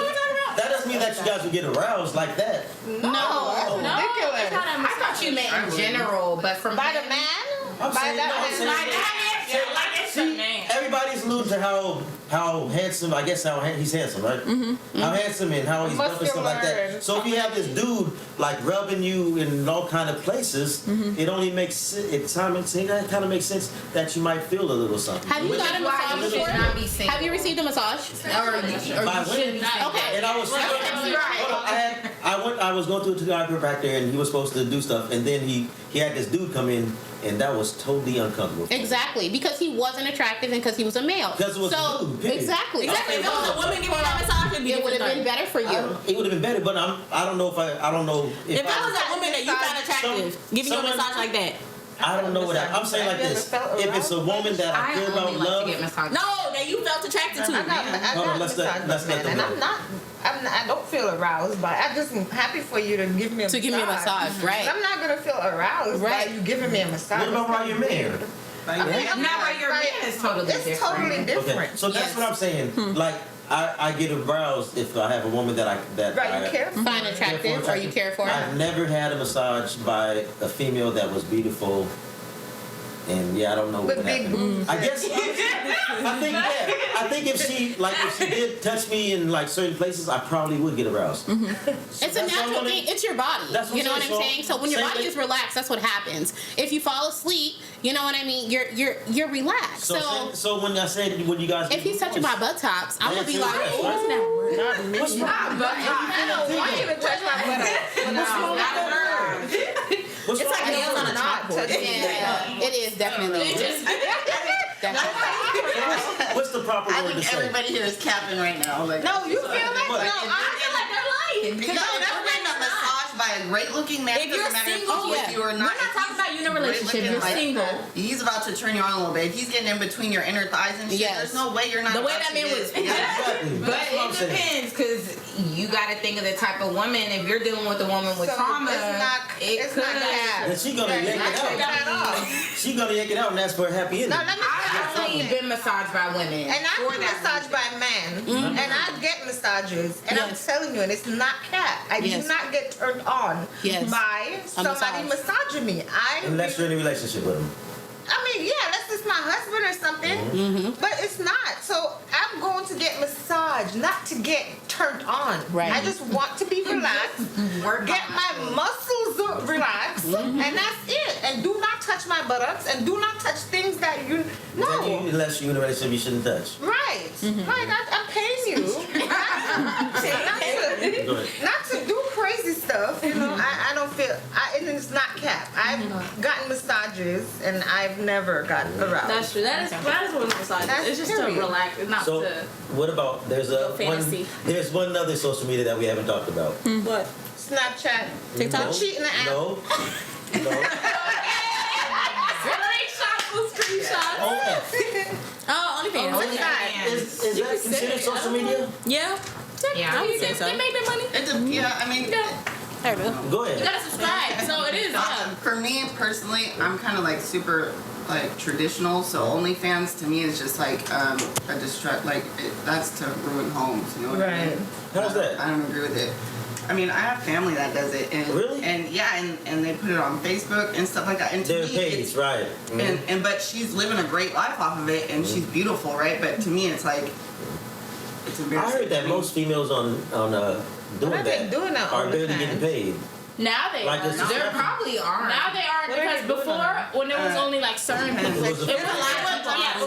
that doesn't mean that you guys would get aroused like that. No, that's ridiculous. I thought you meant in general, but from By the man? I'm By saying, no, I'm that man? saying, everybody's alluding to how handsome, I guess he's handsome, right? How handsome and how he's built and stuff like that. So if you have this dude like rubbing you in all kind of places, it only makes it kind of makes sense that you might feel a little something. Have you got a massage you should not be before? single. Have you received a massage? Or you shouldn't be single. Okay. And I was I was going through a chiropractor and he was supposed to do stuff, and then he had this dude come in, and that was totally uncomfortable. Exactly, because he wasn't attractive and because he was a male. Because it was a dude, period. Exactly. If it was a woman giving you that massage, it'd be It would have been better for you. It would have been better, but I don't know if If that was a woman that you found attractive, giving you a someone- massage like that. I don't know what I'm saying like this. If it's a woman that I I care about only like to love, get massages. No, okay, you felt attracted to I him. got Hold on, let's let massaged by them men, and know. I don't feel aroused by it. I'm just happy for you to give me a To massage. give me a massage, right? But I'm not gonna feel aroused Right. by you giving me a massage. What about while you're married? Like, I mean, Not by your man is totally it's different. totally Okay, different. so that's what I'm saying. Like, I get aroused if I have a woman that Right, I you care? Find attractive or you care for. I've never had a massage by a female that was beautiful. And yeah, I don't know what With big happened. boobs. I guess I think if she did touch me in like certain places, I probably would get aroused. So It's a that's what I natural wanna- thing. It's your body. That's what You know I'm what I'm saying. saying? So when your Same body thing. is relaxed, that's what happens. If you fall asleep, you know what I mean. You're relaxed. So when I said when you guys if he's touching my buttocks, I'm gonna be like, That's "Ooh." right. Not me. What's wrong? Why even touch my butt? What's It's wrong? like nails on a Not chalkboard. touching Yeah, it is definitely. Definitely. What's the proper I word to think say? everybody here is capping right now. Like, No, you feel that? What? No, I feel like they're lying. No, that's getting a massage by a great-looking man. If you're doesn't matter single, he's with yeah. you or We're not. not talking about you in a relationship. Great-looking, You're like, single. He's about to turn you on a little bit. If he's getting in between your inner thighs and shit, Yes. there's no way you're not. The way about that to man get- was- Yeah. Exactly. But That's what I'm it saying. depends, because you got to think of the type of woman. If you're dealing with a woman with So trauma, it's could. not that. Then she gonna yank Not it out. at all. She gonna yank it out and ask for a happy ending. No, let me tell I've you actually something. been massaged by women. And I for get that massaged by reason. men, and I get massages, and I'm telling you, and it's not cat. I Yes. do not get turned on Yes. by somebody massage. massaging me. Unless you're in a relationship with him. I mean, yeah, unless it's my husband or something, but it's not. So I'm going to get massaged, not to get turned on. Right. I just want to be relaxed, get my muscles relaxed, and that's it. And do not touch my buttocks, and do not touch things that you Unless you're in a relationship, you shouldn't touch. Right. Like I'm paying you Go ahead. not to do crazy stuff. You know, I don't feel. And it's not cap. I've gotten massages, and I've never gotten aroused. That's true. That is what a massage That's is. It's just period. to relax. It's not So, to. what about there's fantasy. there's one other social media that we haven't talked about. What? Snapchat. TikTok? No. Cheating the app. No. No. Screenshots. OF. Oh, OnlyFans. What's that? Is that considered social media? Yeah. Yeah. I would say so. They make their money. Yeah, I mean, Go You ahead. gotta subscribe. So it is. Yeah. for me personally, I'm kind of like super like traditional. So OnlyFans to me is just like a distract. Like that's to ruin homes. You know what I mean? How's that? I don't agree with it. I mean, I have family that does it, and Really? and yeah, and they put it on Facebook and stuff like that. And to Their me, page, it's, right? and but she's living a great life off of it, and she's beautiful, right? But to me, it's like it's I embarrassing. heard that most females on doing What are they that doing on are barely OnlyFans? getting paid. Now they Like are. this is- There probably are. Now they are What are because they doing before on when there was only like certain people. It was a- It was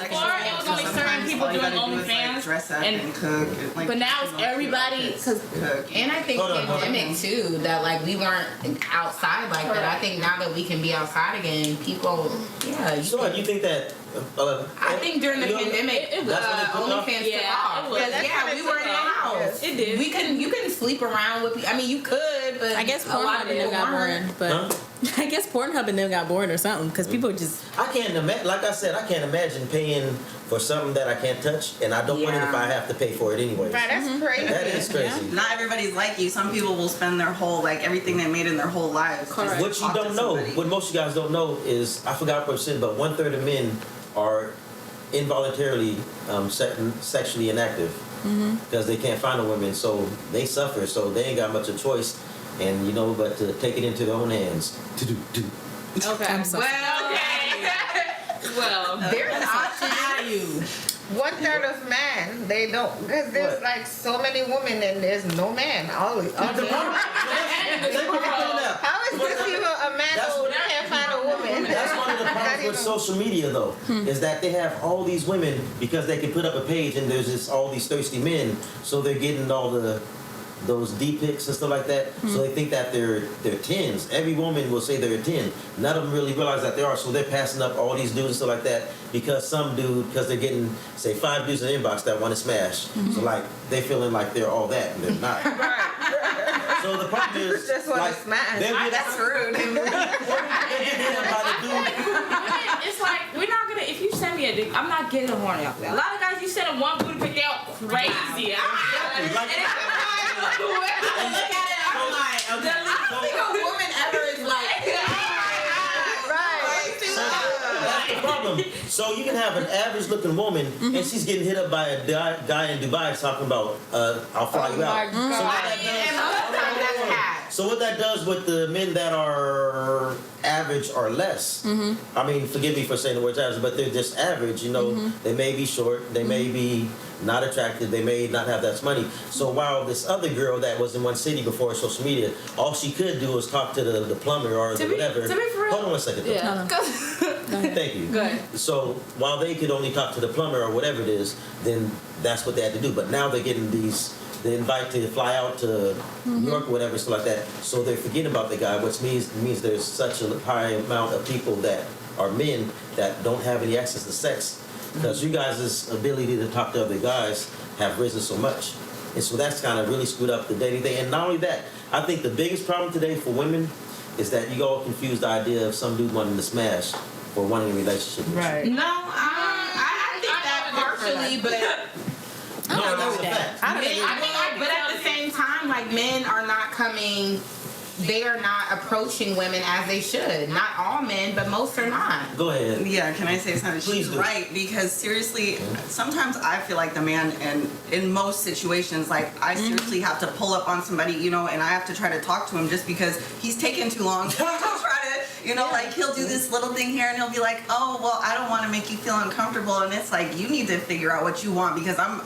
before it was only certain people doing OnlyFans, dress up and and cook. And, like, but now it's everybody because cook. And I think Hold on. pandemic too, that like we weren't outside like that. I think now that we can be outside again, people, yeah. You So what, you think that? I think during the you know, pandemic, it was- That's when it took off? OnlyFans took Yeah, off. it was. Because, Yeah, that's yeah, when we it were took in the off. house. it did. You couldn't sleep around with. I mean, you could, but I guess a lot of Pornhub and them people got weren't. bored, but Huh? I guess Pornhub and them got bored or something because people just I can't imagine. Like I said, I can't imagine paying for something that I can't touch, and I don't want it if Yeah. I have to pay for it anyway. Right, that's crazy. That is crazy. Not everybody's like you. Some people will spend their whole like everything they made in their whole lives. just to What you talk to don't know, somebody. what most of you guys don't know is, I forgot what I said, but 1/3 of men are involuntarily sexually inactive because they can't find a woman, so they suffer, so they ain't got much of a choice, and but to take it into their own hands. Okay. I'm so Well, There's an option. 1/3 of men, they don't, because there's What? like so many women and there's no man. All how is this even a man That's who what- can't find a woman? That's one of the Not problems with even- social media, though, is that they have all these women because they can put up a page and there's just all these thirsty men, so they're getting all those D pics and stuff like that. So they think that they're 10s. Every woman will say they're a 10. None of them really realize that they are. So they're passing up all these dudes and stuff like that because because they're getting, say, 5 dudes in the inbox that want to smash. So like they're feeling like they're all that and they're not. So So the problem is, Just want like, to smash. they'll get That's rude. they'll get hit up by the dude. It's like we're not gonna. If you send me a dick, I'm not getting horny off that. A lot of guys, you send them one booty pic, they're crazy. Like, I don't think a woman ever is like. That's the problem. So you can have an average looking woman and she's getting hit up by a guy in Dubai talking about, I'll fly you out. So what that does with the men that are average or less, I mean, forgive me for saying the word average, but they're just average, you know, they may be short, they may be not attractive, they may not have that much money. So while this other girl that was in one city before social media, all she could do was talk to the plumber or whatever. To be for real. Hold on one second. Yeah. Thank you. Good. So while they could only talk to the plumber or whatever it is, then that's what they had to do. But now they're getting the invite to fly out to New York or whatever, stuff like that. So they're forgetting about the guy, which means there's such a high amount of people that are men that don't have any access to sex. Because you guys' ability to talk to other guys have risen so much. And so that's kind of really screwed up the dating thing. And not only that, I think the biggest problem today for women is that you all confuse the idea of some dude wanting to smash for wanting a relationship with you. Right. No, I think that partially, but No, that's a fact. but at the same time, like men are not coming. They are not approaching women as they should. Not all men, but most are not. Go ahead. Yeah, can I say something? Please She's do. right, because seriously, sometimes I feel like the man, and in most situations, like I seriously have to pull up on somebody, you know, and I have to try to talk to him just because he's taking too long to try to, you know, like he'll do this little thing here and he'll be like, oh, well, I don't want to make you feel uncomfortable, and it's like you need to figure out what you want, because I'm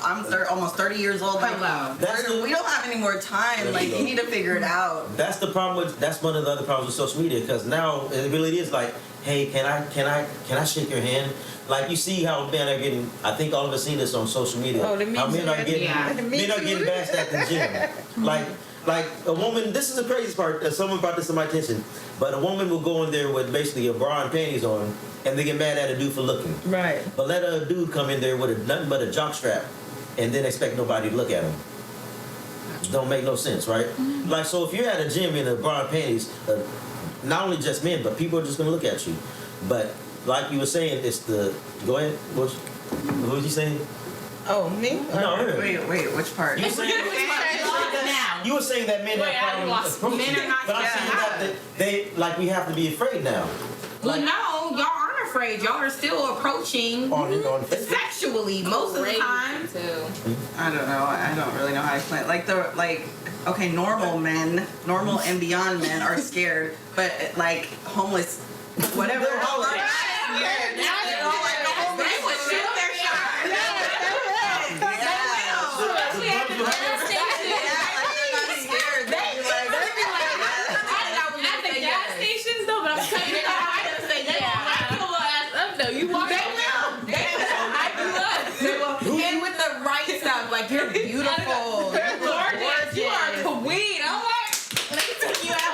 almost 30 years old. Like, we don't have any more time. Like you need to figure it out. That's the problem with. That's one of the other problems with social media, because now it really is like, hey, can I shake your hand? Like you see how men are getting. I think all of us seen this on social media. Oh, the how men are getting Yeah. men are getting bashed at the gym. Like a woman. This is the craziest part. Someone brought this to my attention. But a woman will go in there with basically a bra and panties on, and they get mad at a dude for looking. Right. But let a dude come in there with nothing but a jock strap, and then expect nobody to look at him. Don't make no sense, right? Like, so if you're at a gym in a bra and panties, not only just men, but people are just gonna look at you. But like you were saying, it's the. Go ahead. What was you saying? Oh, me? No, her. Wait, which part? You were saying you were saying that men Wait, have I lost. problems approaching Men are not but I'm saying that they like we have to be afraid now. Well, no, y'all aren't afraid. Y'all are still approaching On Facebook. sexually most of the time. I don't know. I don't really know how to explain it. Okay, normal men, normal and beyond men are scared, but like homeless, whatever. They're homeless. They would shoot their shot. And with the right stuff, like you're beautiful. Gorgeous. You are a queen. I'm like, let me take you out.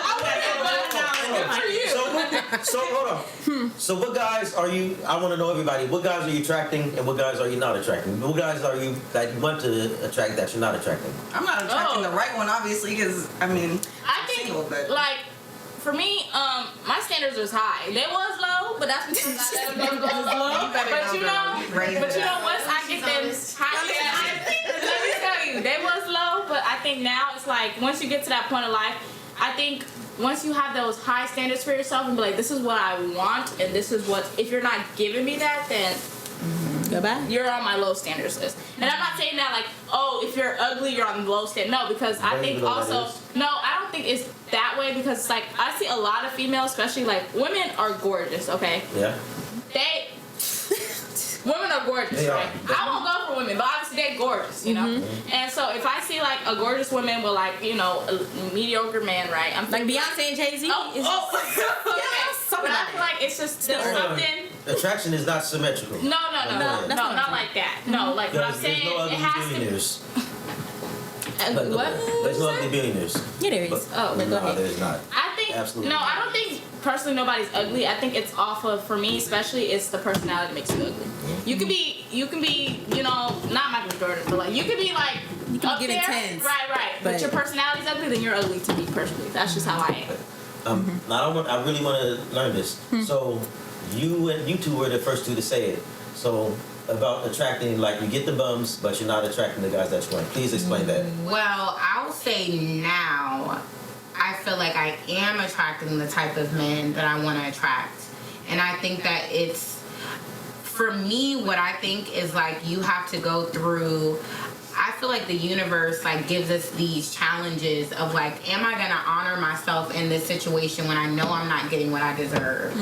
So hold on. So what guys are you? I want to know everybody. What guys are you attracting, and what guys are you not attracting? What guys are you that you want to attract that you're not attracting? I'm not attracting the right one, obviously, because I mean, I think, single, but like, for me, my standards was high. They was low, but that's because I let them go low. But you know once I get them high, let me tell you, they was low. But I think now it's like once you get to that point of life, I think once you have those high standards for yourself and be like, this is what I want, and this is what, if you're not giving me that, then Goodbye. you're on my low standards list. And I'm not saying that like, oh, if you're ugly, you're on the low standard. No, because I think also, no, I don't think it's that way, because it's like, I see a lot of females, especially like, women are gorgeous, okay? Yeah. Women are gorgeous, They are. right? I won't go for women, but obviously they're gorgeous, you know? And so if I see like a gorgeous woman with like, you know, a mediocre man, right? I'm Like thinking, Beyonce and Jay-Z? okay. But I feel like it's just there's something. Attraction is not symmetrical. No, that's not not like that. No, like what I'm There's saying, no it ugly has to. billionaires. What? There's no ugly billionaires. Yeah, there is. But- Oh, but go no, ahead. there's not. I think Absolutely. no, I don't think personally nobody's ugly. I think it's off of, for me especially, it's the personality that makes you ugly. You can be, you know, not Michael Jordan, but like you could be like you can up give there, it tens. right. But But- your personality's ugly, then you're ugly to me personally. That's just how I am. I really want to learn this. So you two were the first two to say it. So about attracting, like you get the bums, but you're not attracting the guys that you want. Please explain that. Well, I'll say now, I feel like I am attracting the type of men that I want to attract. And I think that it's, for me, what I think is like you have to go through, I feel like the universe like gives us these challenges of like, am I going to honor myself in this situation when I know I'm not getting what I deserve?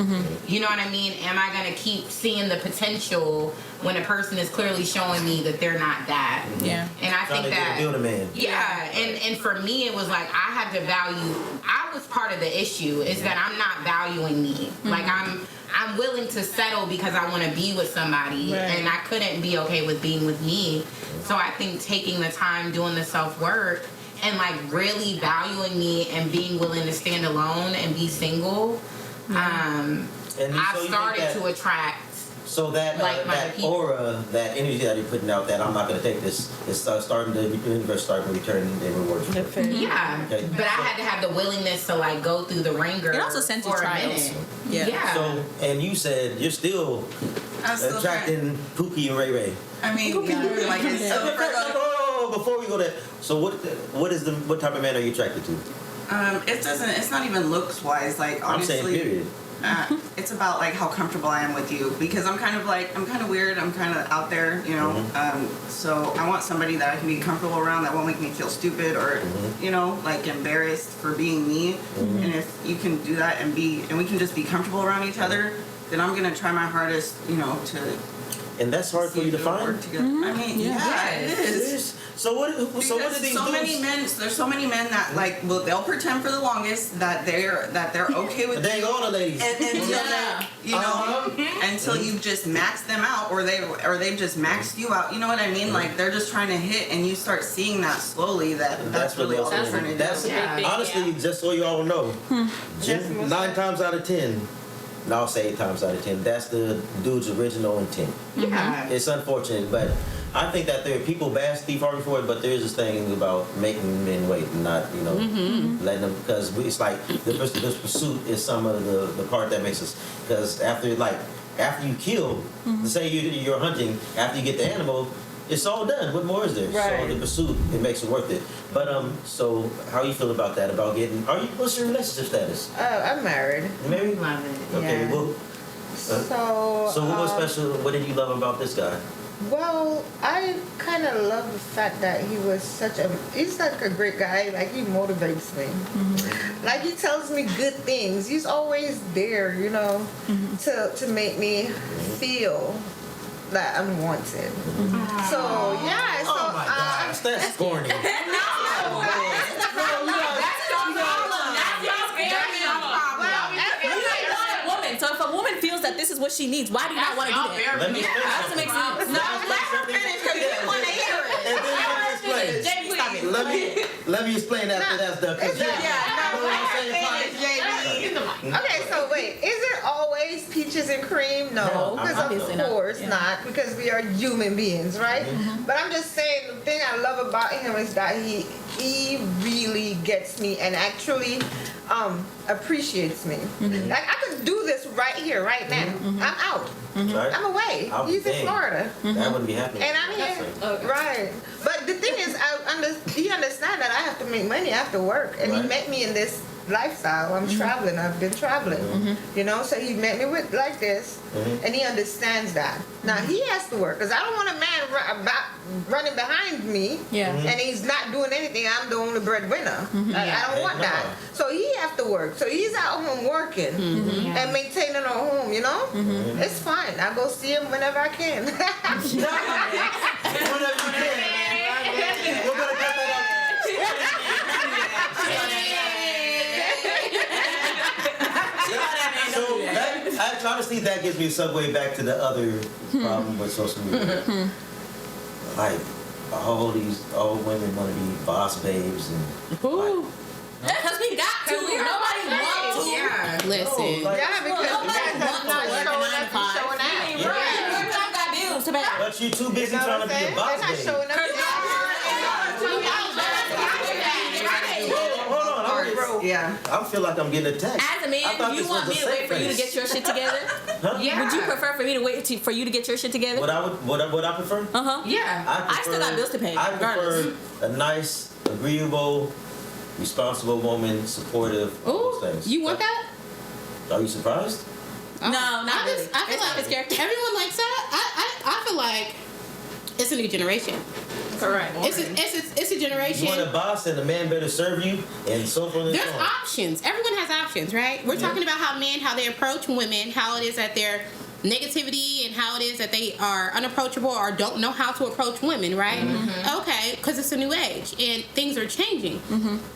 You know what I mean? Am I going to keep seeing the potential when a person is clearly showing me that they're not that? Yeah. And I Trying think to that, build a man. yeah, and for me it was like I had to value, I was part of the issue is that I'm not valuing me. Like I'm willing to settle because I want to be with somebody, and I couldn't be okay with being with me. So I think taking the time doing the self-work and like really valuing me and being willing to stand alone and be single, And so I you started think that, to attract. so that like-minded that people. aura, that energy that you're putting out, that I'm not going to take this, is starting to, the universe starting to return in rewards. Yeah, Okay. but I had to have the willingness to like go through the ringer. It also sends you for a trials. minute. Yeah. Yeah. So, and you said you're still I'm still attracting Pookie and Ray Ray. I mean, yeah, like it's so Before we go there, so what type of man are you attracted to? it's not even looks wise. Like I'm saying honestly, period. it's about like how comfortable I am with you, because I'm kind of weird. I'm kind of out there, you know. So I want somebody that I can be comfortable around, that won't make me feel stupid or you know, like embarrassed for being me. And if you can do that and we can just be comfortable around each other, then I'm gonna try my hardest, you know, to. And that's hard for you to find? Work together. I mean, yeah, it is. So what do these so many men, there's so many men that like, well, they'll pretend for the longest that they're okay with They ain't all the ladies. and until Yeah. you know, until you've just maxed them out, or they've just maxed you out. You know what I mean? Like they're just trying to hit, and you start seeing that slowly. That's really all they're trying to do. That's honestly, just so you all know, 9 times out of 10. No, I'll say 8 times out of 10. That's the dude's original intent. Yeah. It's unfortunate, but I think that there are people bash Steve Harvey for it, but there is this thing about making men wait and not, you know, letting them, because it's like the pursuit is some of the part that makes us, because after you kill, say you're hunting, after you get the animal, it's all done. What more is there? Right. So the pursuit, it makes it worth it. But so how you feel about that? About getting? What's your relationship status? I'm married. You married? Love it. Okay. Yeah. Well, So what was special? What did you love about this guy? Well, I kind of love the fact that he's like a great guy. Like, he motivates me. Like, he tells me good things. He's always there, you know, to make me feel that I'm wanted. So, yeah. So, Oh my gosh, that's corny. So if a woman feels that this is what she needs, why do you not want to do that? Let me explain That doesn't make sense. No, let her finish because you didn't want to hear it. And then let me explain. Jamie, stop it. Let me explain after that's done. 'Cause you know what I'm saying? okay, so wait. Is it always peaches and cream? No, No, because obviously of not. course Yeah. not. Because we are human beings, right? But I'm just saying, the thing I love about him is that he really gets me and actually appreciates me. Like, I could do this right here, right now. I'm out. Right? I'm away. I'll be He's in dang. Florida. That wouldn't be happening. And I'm here. Right. But the thing is, he understands that I have to make money. I have to work. And Right. he met me in this lifestyle. I'm traveling. I've been traveling. You know, so he met me with like this. And he understands that. Now, he has to work. Because I don't want a man running behind me. Yeah. And he's not doing anything. I'm the only breadwinner. I don't want No. that. So he has to work. So he's at home working and maintaining our home, you know? It's fine. I go see him whenever I can. Whenever you can. We're gonna cut that out. So that, honestly, that gives me a segue back to the other problem with social media. Like, all women want to be boss babes and like, Because we got to. Nobody wants to. Yeah. Listen. like, Yeah, because Nobody that's wants to not work showing a 9 to up. 5. Showing out. Yeah. Right. Got bills to pay. but you're too busy You know trying what to I'm be a saying? boss They're not babe. showing up. Yeah. I feel like I'm getting attacked. As a I man, thought you this want was me a to wait safe for you to place. get your shit together? Huh? Yeah. Would you prefer for me to wait for you to get your shit together? What I prefer? Yeah. I still got bills to pay, I regardless. prefer a nice, agreeable, responsible woman, supportive, all those things. You want that? Are you surprised? No, not I really. feel It's not his like character. everyone likes that. I feel like it's a new generation. Correct. It's a You generation. want a boss and a man better serve you, and so forth and There's so on. options. Everyone has options, right? We're talking about how they approach women, how it is that their negativity and how it is that they are unapproachable or don't know how to approach women, right? Okay, because it's a new age and things are changing.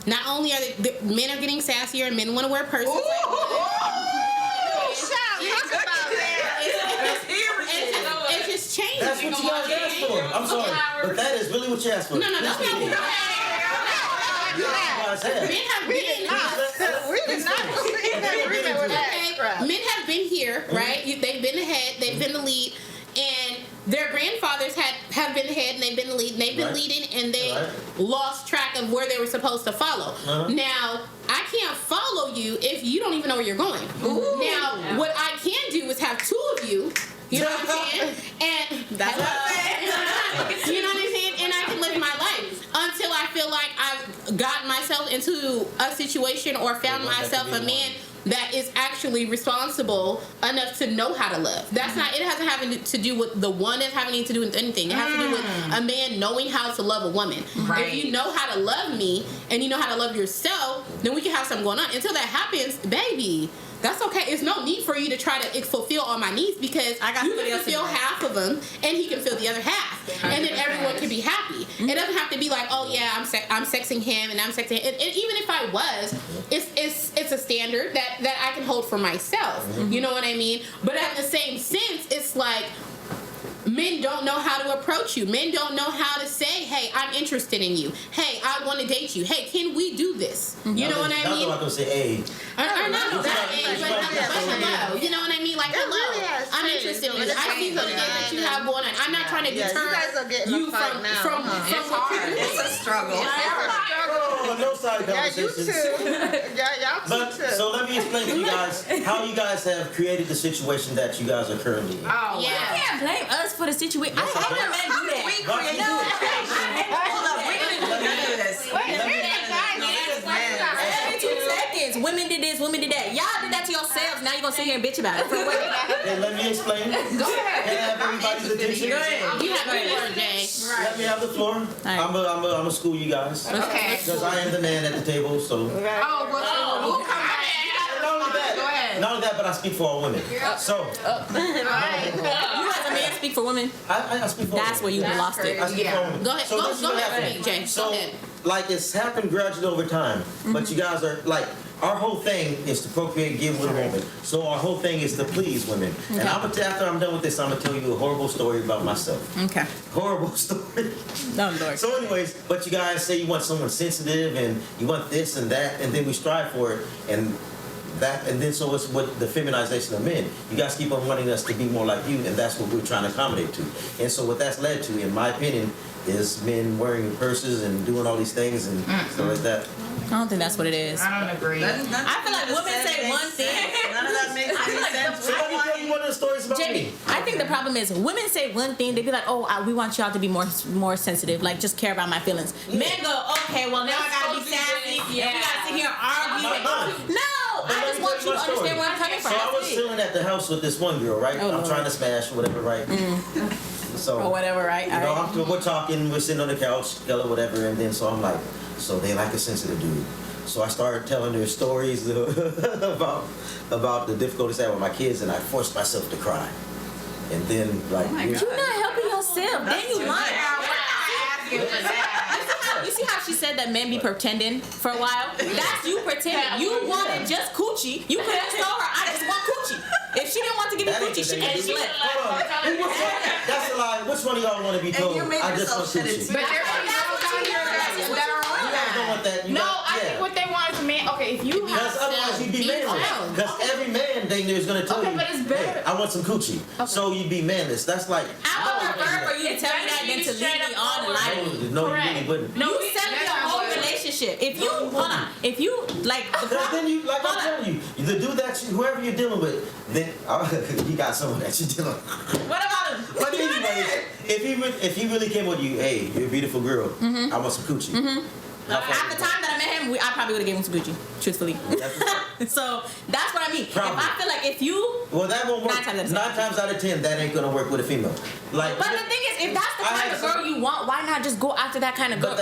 Not only are the men are getting sassier and men want to wear purses. It's just changing. That's what you guys asked for. I'm sorry, but that is really what you asked for. No, that's not what you guys have. men have been. We did not be in agreement with that crap. Men have been here, right? They've been ahead. They've been the lead, and their grandfathers have been ahead, and they've been the lead. And they've been leading, and they lost track of where they were supposed to follow. Now, I can't follow you if you don't even know where you're going. Now, what I can do is have two of you. You know what I'm saying? And That's what I'm saying. You know what I'm saying? And I can live my life until I feel like I've gotten myself into a situation or found myself a man that is actually responsible enough to know how to love. That's not. It hasn't having to do with the one. That's having to do with anything. It has to do with a man knowing how to love a woman. Right. If you know how to love me and you know how to love yourself, then we can have something going on. Until that happens, baby, that's okay. It's no need for you to try to fulfill all my needs because I got you somebody can else to fulfill do that. half of them and he can fill the other half, and then everyone can be happy. It doesn't have to be like, oh yeah, I'm sexing him and I'm sexing him. And even if I was, it's a standard that I can hold for myself. You know what I mean? But at the same sense, it's like men don't know how to approach you. Men don't know how to say, hey, I'm interested in you. Hey, I want to date you. Hey, can we do this? You know what I mean? I'm not gonna say, hey. Or not that age, but hello. You know what I mean? Like, hello, I'm interested in you. I see what it is that you have going on. I'm not trying to Yeah, deter you guys are getting you a fight from now, from huh? from what you're doing. It's a struggle. Oh, no side Yeah, you conversations. too. Y'all But too. so let me explain to you guys how you guys have created the situation that you guys are currently in. Oh, You Yeah. can't blame us for the situation. I hate when men do that. We Why created you do it? Hold up, we didn't do none of this. Every 2 seconds, women did this, women did that. Y'all did that to yourselves. Now you're gonna sit here and bitch about it. For what? Then let me explain. Go ahead. Can I have everybody's attention? You have the word, Jay. Let me have the floor. I'm a school you guys. Okay. Because I am the man at the table, so. Oh, well, we'll come back. Not only that, Go ahead. not only that, but I speak for all women. So, You as a man speak for women. I speak for all That's where women. you lost it. I speak for all women. Go ahead. So Go this is what ahead, happened. Jay. Go So, ahead. like, it's happened gradually over time, but you guys are, like, our whole thing is to procreate, give with a woman. So our whole thing is to please women. And after I'm done with this, I'm going to tell you a horrible story about myself. Okay. Horrible story. No, Lord. So anyways, but you guys say you want someone sensitive and you want this and that, and then we strive for it, and then so it's what the feminization of men. You guys keep on wanting us to be more like you, and that's what we're trying to accommodate to. And so what that's led to, in my opinion, is men wearing purses and doing all these things and stuff like that. I don't think that's what it is. I don't agree. I feel like women say one thing. None of that makes any sense. So let me tell you one of the stories about Jamie, me. I think the problem is women say one thing, they be like, oh, we want y'all to be more sensitive, like just care about my feelings. Men go, okay, well now I gotta be sassy, and we gotta sit here and argue. No, I just want you to understand where I'm coming from. So I was That's it. chilling at the house with this one girl, right? Oh, I'm Lord. trying to smash or whatever, right? So Or whatever, right? you know, we're talking, we're sitting on the couch together, whatever, and then so I'm like, so they like a sensitive dude. So I started telling her stories about the difficulties I had with my kids, and I forced myself to cry. And then, like, You're not helping yourself. Then you lying. You see how she said that men be pretending for a while? That's you pretending. You wanted just coochie. You could have told her, I just want coochie. If she didn't want to give you that ain't coochie, the she thing could to have do. left. Hold on. That's a lie. Which one of y'all want to be told? you make I just want yourself shit coochie. it But there's people out here that are on You guys don't that. want that. You No, got- I think what they want is a man. Okay, if you Because have otherwise you'd be manless. Because every man thing there's gonna tell Okay, you, but it's better. hey, I want some coochie. So you'd be manless. That's like, I would prefer for you to tell me that than to lead me on in life. no, you really wouldn't. No, You set up your whole relationship relationship. If you hold on, if you like, then you, like I'm telling you, the dude that you, whoever you're dealing with, then you got someone that you're dealing with. what about him? But anyways, if he really came with you, hey, you're a beautiful girl. I want some coochie. At the time that I met him, I probably would have given him some Gucci, truthfully. So that's what I mean. Probably. If I feel like if you, well, that won't work. 9 times out of 10, that ain't gonna work with a female. Like, but the thing is, if that's the kind of girl you want, why not just go after that kind of girl?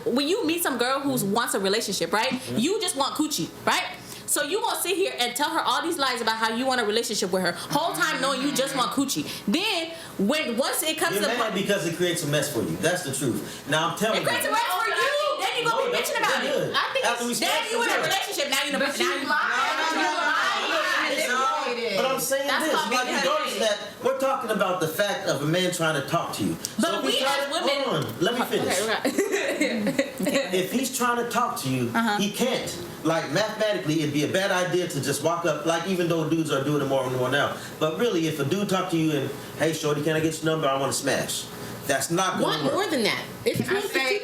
When you meet some girl who wants a relationship, right? You just want coochie, right? So you gonna sit here and tell her all these lies about how you want a relationship with her, whole time knowing you just want coochie. Then once it comes you're to mad because it creates a mess for you. That's the truth. Now I'm telling you. It creates a mess for you. Then you gonna be bitching about it. I think then you in a relationship. Now you know. But I'm saying this, like regardless of that, we're talking about the fact of a man trying to talk to you. But we as women, hold on, let me finish. If he's trying to talk to you, he can't. Like mathematically, it'd be a bad idea to just walk up. Like even though dudes are doing it more and more now, but really, if a dude talk to you and hey, shorty, can I get your number? I want to smash. That's not going to work. More than that. It's it's not going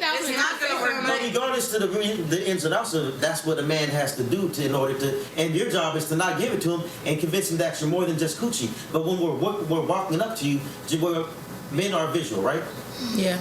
to work. But regardless to the ins and outs of it, that's what a man has to do in order to. And your job is to not give it to him and convince him that you're more than just coochie. But when we're walking up to you, men are visual, right? Yeah.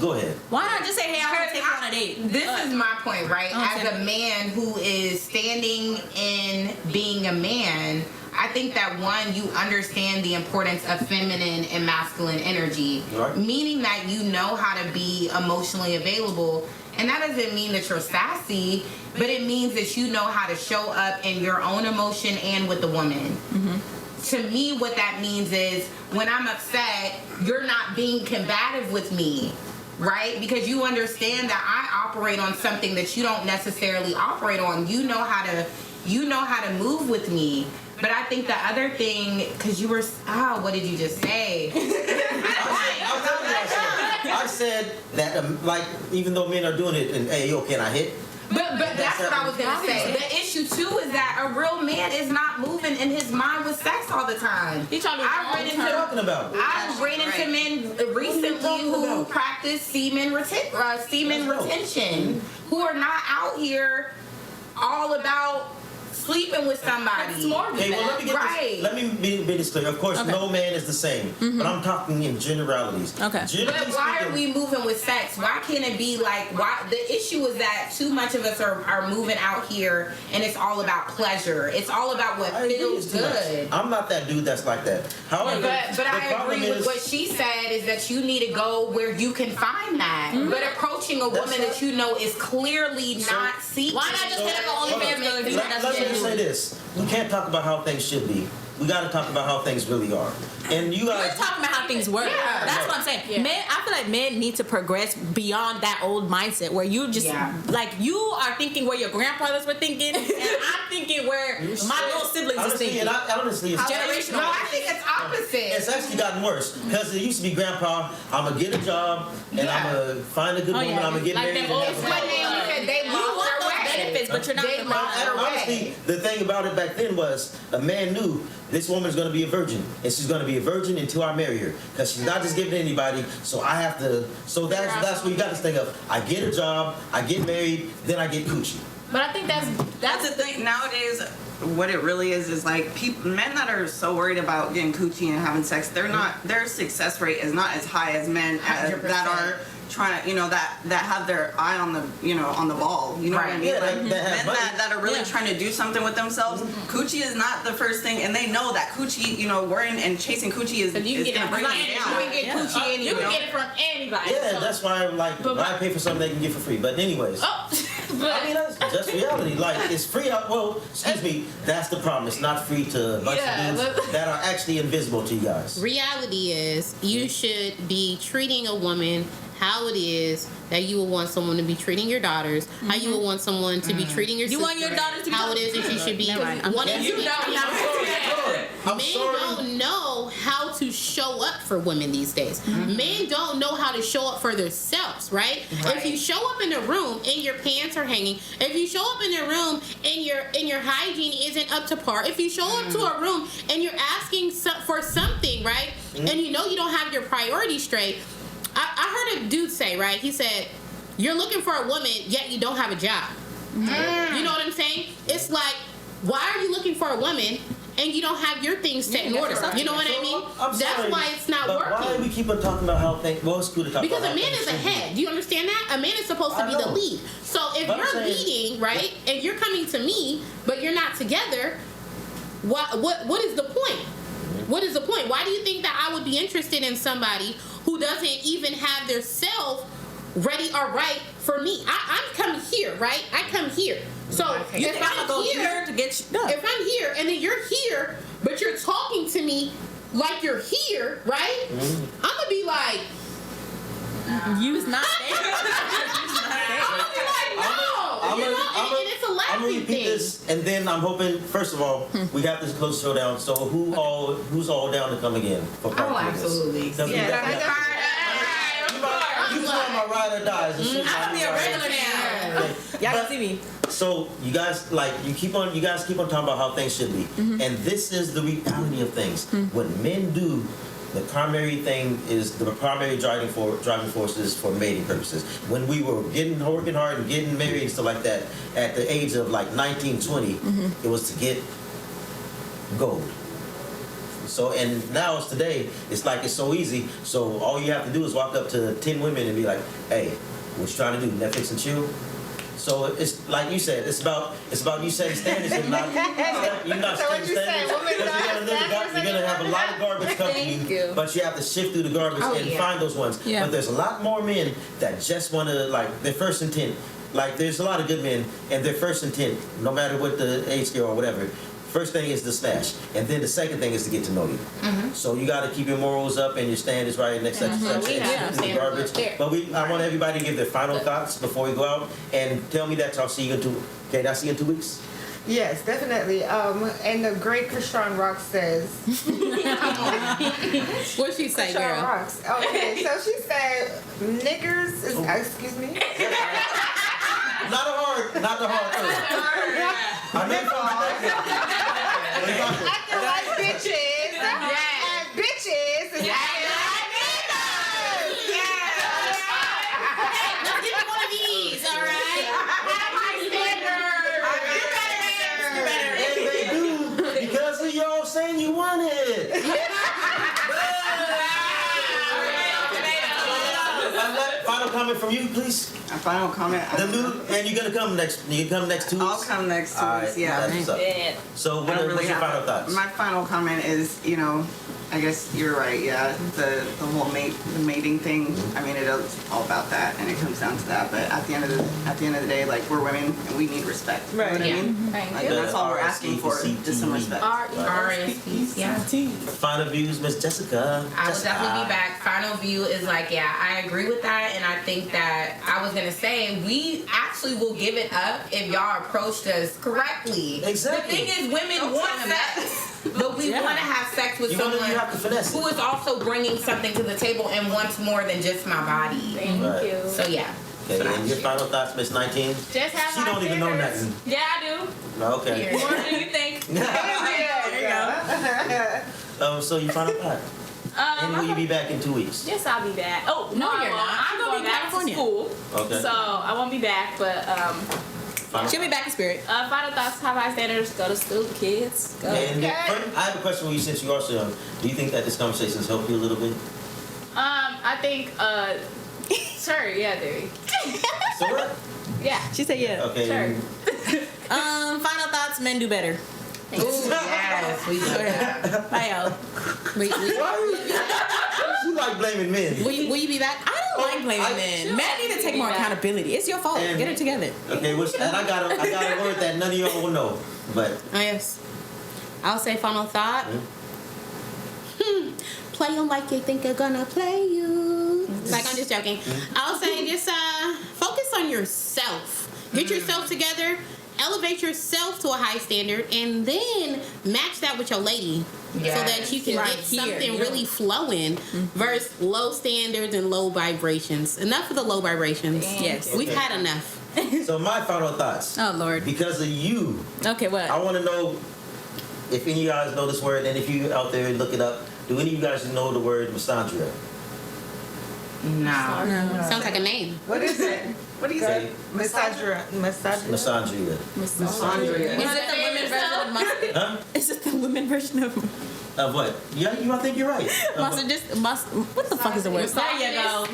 Go ahead. Why not just say, hey, I want to take you on a date? This is my point, right? As a man who is standing in being a man, I think that one, you understand the importance of feminine and masculine energy, right. Meaning that you know how to be emotionally available. And that doesn't mean that you're sassy, but it means that you know how to show up in your own emotion and with the woman. To me, what that means is when I'm upset, you're not being combative with me. Right? Because you understand that I operate on something that you don't necessarily operate on. You know how to move with me. But I think the other thing, because you were, what did you just say? I said that, like, even though men are doing it, and hey, yo, can I hit? But that's what I was gonna say. The issue too is that a real man is not moving in his mind with sex all the time. I've ran into men recently who practice semen retention, who are not out here all about sleeping with somebody. Okay, well, let me be this clear. Of course, no man is the same, but I'm talking in generalities. Okay. But why are we moving with sex? Why can't it be like, why? The issue is that too much of us are moving out here and it's all about pleasure. It's all about what feels good. I'm not that dude that's like that. However, but I agree with what she said is that you need to go where you can find that. But approaching a woman that you know is clearly not seeking. Why not just hit up an OnlyFans? Let me say this. We can't talk about how things should be. We got to talk about how things really are. And you guys... We're talking about how things work. Yeah. That's what I'm saying. Yeah. Men, I feel like men need to progress beyond that old mindset where you just... Like, you are thinking where your grandfathers were thinking, and I'm thinking where my little siblings are thinking. And honestly, it's generational. No, I think it's opposite. It's actually gotten worse. Because it used to be, grandpa, I'm going to get a job, and I'm going to find a good woman, I'm going to get married. They lost their way. Benefits, but you're not going to honestly, the thing about it back then was a man knew this woman's going to be a virgin, and she's going to be a virgin until I marry her, because she's not just giving to anybody. So I have to. So that's what you got to think of. I get a job, I get married, then I get coochie. But I think that's the thing nowadays. What it really is like men that are so worried about getting coochie and having sex, their success rate is not as high as men that are trying to, that have their eye on the ball. You know what I mean? Yeah, like men that are really trying to do something with themselves. Coochie is not the first thing, and they know that coochie, worrying and chasing coochie is going to bring them down. You can get coochie anywhere. You can get it from anybody. Yeah, that's why why pay for something they can get for free. But anyways. I mean, that's just reality. Like, it's free out. Well, excuse me, that's the problem. It's not free to a bunch of dudes that are actually invisible to you guys. Reality is, you should be treating a woman how it is that you would want someone to be treating your daughters, how you would want someone to be treating your sister. You want your daughters to be how it is that you should be wanting to be. Men don't know how to show up for women these days. Men don't know how to show up for themselves, right? If you show up in a room and your pants are hanging, if you show up in a room and your hygiene isn't up to par, if you show up to a room and you're asking for something, right, and you know you don't have your priorities straight. I heard a dude say, right, he said, you're looking for a woman, yet you don't have a job. You know what I'm saying? It's like, why are you looking for a woman and you don't have your things set in order? You know what I mean? That's why it's not working. Why do we keep on talking about how things? Well, it's good to talk because about a man is a head. Do you understand that? A man is supposed to be the lead. So if you're leading, right, and you're coming to me, but you're not together, what is the point? What is the point? Why do you think that I would be interested in somebody who doesn't even have their self ready or right for me? I'm coming here, right? I come here. So if I'm here to get you done. If I'm here and then you're here, but you're talking to me like you're here, right? I'm gonna be like, you's not there. I'm gonna be like, no. And it's a I'm laughing gonna repeat thing. this, and then I'm hoping. First of all, we have this close showdown. So who's all down to come again for part two of this? Absolutely. You know my ride or dies. I'll be a regular now. Y'all can see me. So you guys keep on talking about how things should be, and this is the reality of things. What men do, the primary thing is the primary driving force is for mating purposes. When we were working hard and getting married and stuff like that, at the age of like 19, 20, it was to get gold. So, and now it's today, it's like it's so easy. So all you have to do is walk up to 10 women and be like, hey, what you trying to do, Netflix and chill? So it's like you said, it's about you setting standards and not you're not So what setting you say, standards. women don't have standards You're gonna have a lot of garbage come to you, but you have to sift through the garbage and find those ones. Yeah. But there's a lot more men that just want to, like, their first intent. Like, there's a lot of good men, and their first intent, no matter what the age scale or whatever, first thing is to smash, and then the second thing is to get to know you. So you got to keep your morals up and your standards right next to the garbage. But I want everybody to give their final thoughts before we go out, and tell me that y'all see you in 2. Okay, I see you in 2 weeks. Yes, definitely. And the great Krishan Rock says. What she say, Krishan girl? Rocks. Okay, so she said, niggers is, excuse me. Not the hard thing. I meant Acting like bitches. And bitches is acting like niggas. Let's give me one of these, all right? And they do because of y'all saying you want it. Final comment from you, please. A final comment. And you're gonna come next. You can come next 2 weeks. I'll come next 2 All weeks. right, Yeah. that's what's up. So what's your final thoughts? My final comment is, I guess you're right. Yeah, the whole mating thing. I mean, it's all about that, and it comes down to that. But at the end of the day, like, we're women and we need respect. Right. You know what I mean? Like, that's all we're asking for, just some respect. RSPs, yeah. Final views, Miss Jessica. I will definitely be back. Final view is like, yeah, I agree with that, and I think that I was gonna say we actually will give it up if y'all approached us correctly. Exactly. The thing is, women want sex, but we want to have sex with someone you have to finesse it. who is also bringing something to the table and wants more than just my body. Thank you. So yeah. Okay, and your final thoughts, Miss 19? Just have She don't even know nothing. Yeah, I do. No, okay. More than you think. There you go. So you final thought? And will you be back in 2 weeks? Yes, I'll be back. Oh, no, you're not. I'm going back California. to school. Okay. So I won't be back, but She'll be back in spirit. final thoughts, high standards, go to school, kids. Go. And I have a question for you since you are so young. Do you think that this conversation has helped you a little bit? I think, sure, yeah, dude. So what? Yeah. She said yeah. Okay. Sure. Final thoughts, men do better. Ooh, yes, we do that. Bye, y'all. You like blaming men. Will you be back? I don't like blaming men. Men need to take more accountability. It's your fault. And- Get it together. Okay, and I got a word that none of y'all will know, but Oh, yes. I'll say final thought. Play them like you think they're gonna play you. Like, I'm just joking. I'll say just focus on yourself. Get yourself together. Elevate yourself to a high standard, and then match that with your lady, so that you can get something really flowing. Versus low standards and low vibrations. Enough of the low vibrations. Yes. We've had enough. so my final thoughts. Oh, Lord. Because of you, Okay, what? I want to know if any of you guys know this word, and if you out there look it up, do any of you guys know the word misandria? No. Sounds like a name. What is it? What do you Okay. say? Misandria. Misandria. Misandria. Is it the women version of mustard? Huh? Is it the women version of Of what? Yeah, I think you're right. mustard? What the fuck is the word? There you go.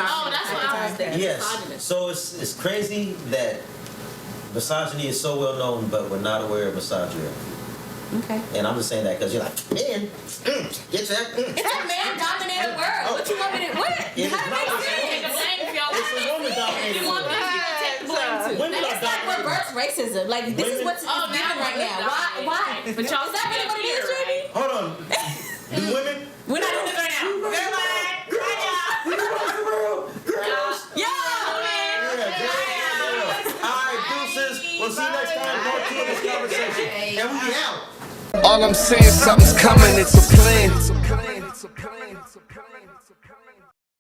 Oh, that's what I was thinking. Yes. So it's crazy that misogyny is so well known, but we're not aware of misogyny. Okay. And I'm just saying that because you're like, man, get that. It's a man-dominated world. What you want me to? What? It is How not. do I Take the blame if y'all It's a woman-dominated world. take the blame too. Women are It's like dominated. reverse racism. Like this is what's Oh, given now right now. Why? But y'all Is that really what it is, Jamie? Hold on. Do women? We're not doing this right now. Never mind. We right for real, girls. Yeah. Yeah, girls. All right, deuces. We'll see you next time. Part 2 of this conversation. And we out. All I'm saying, something's coming, it's a plan.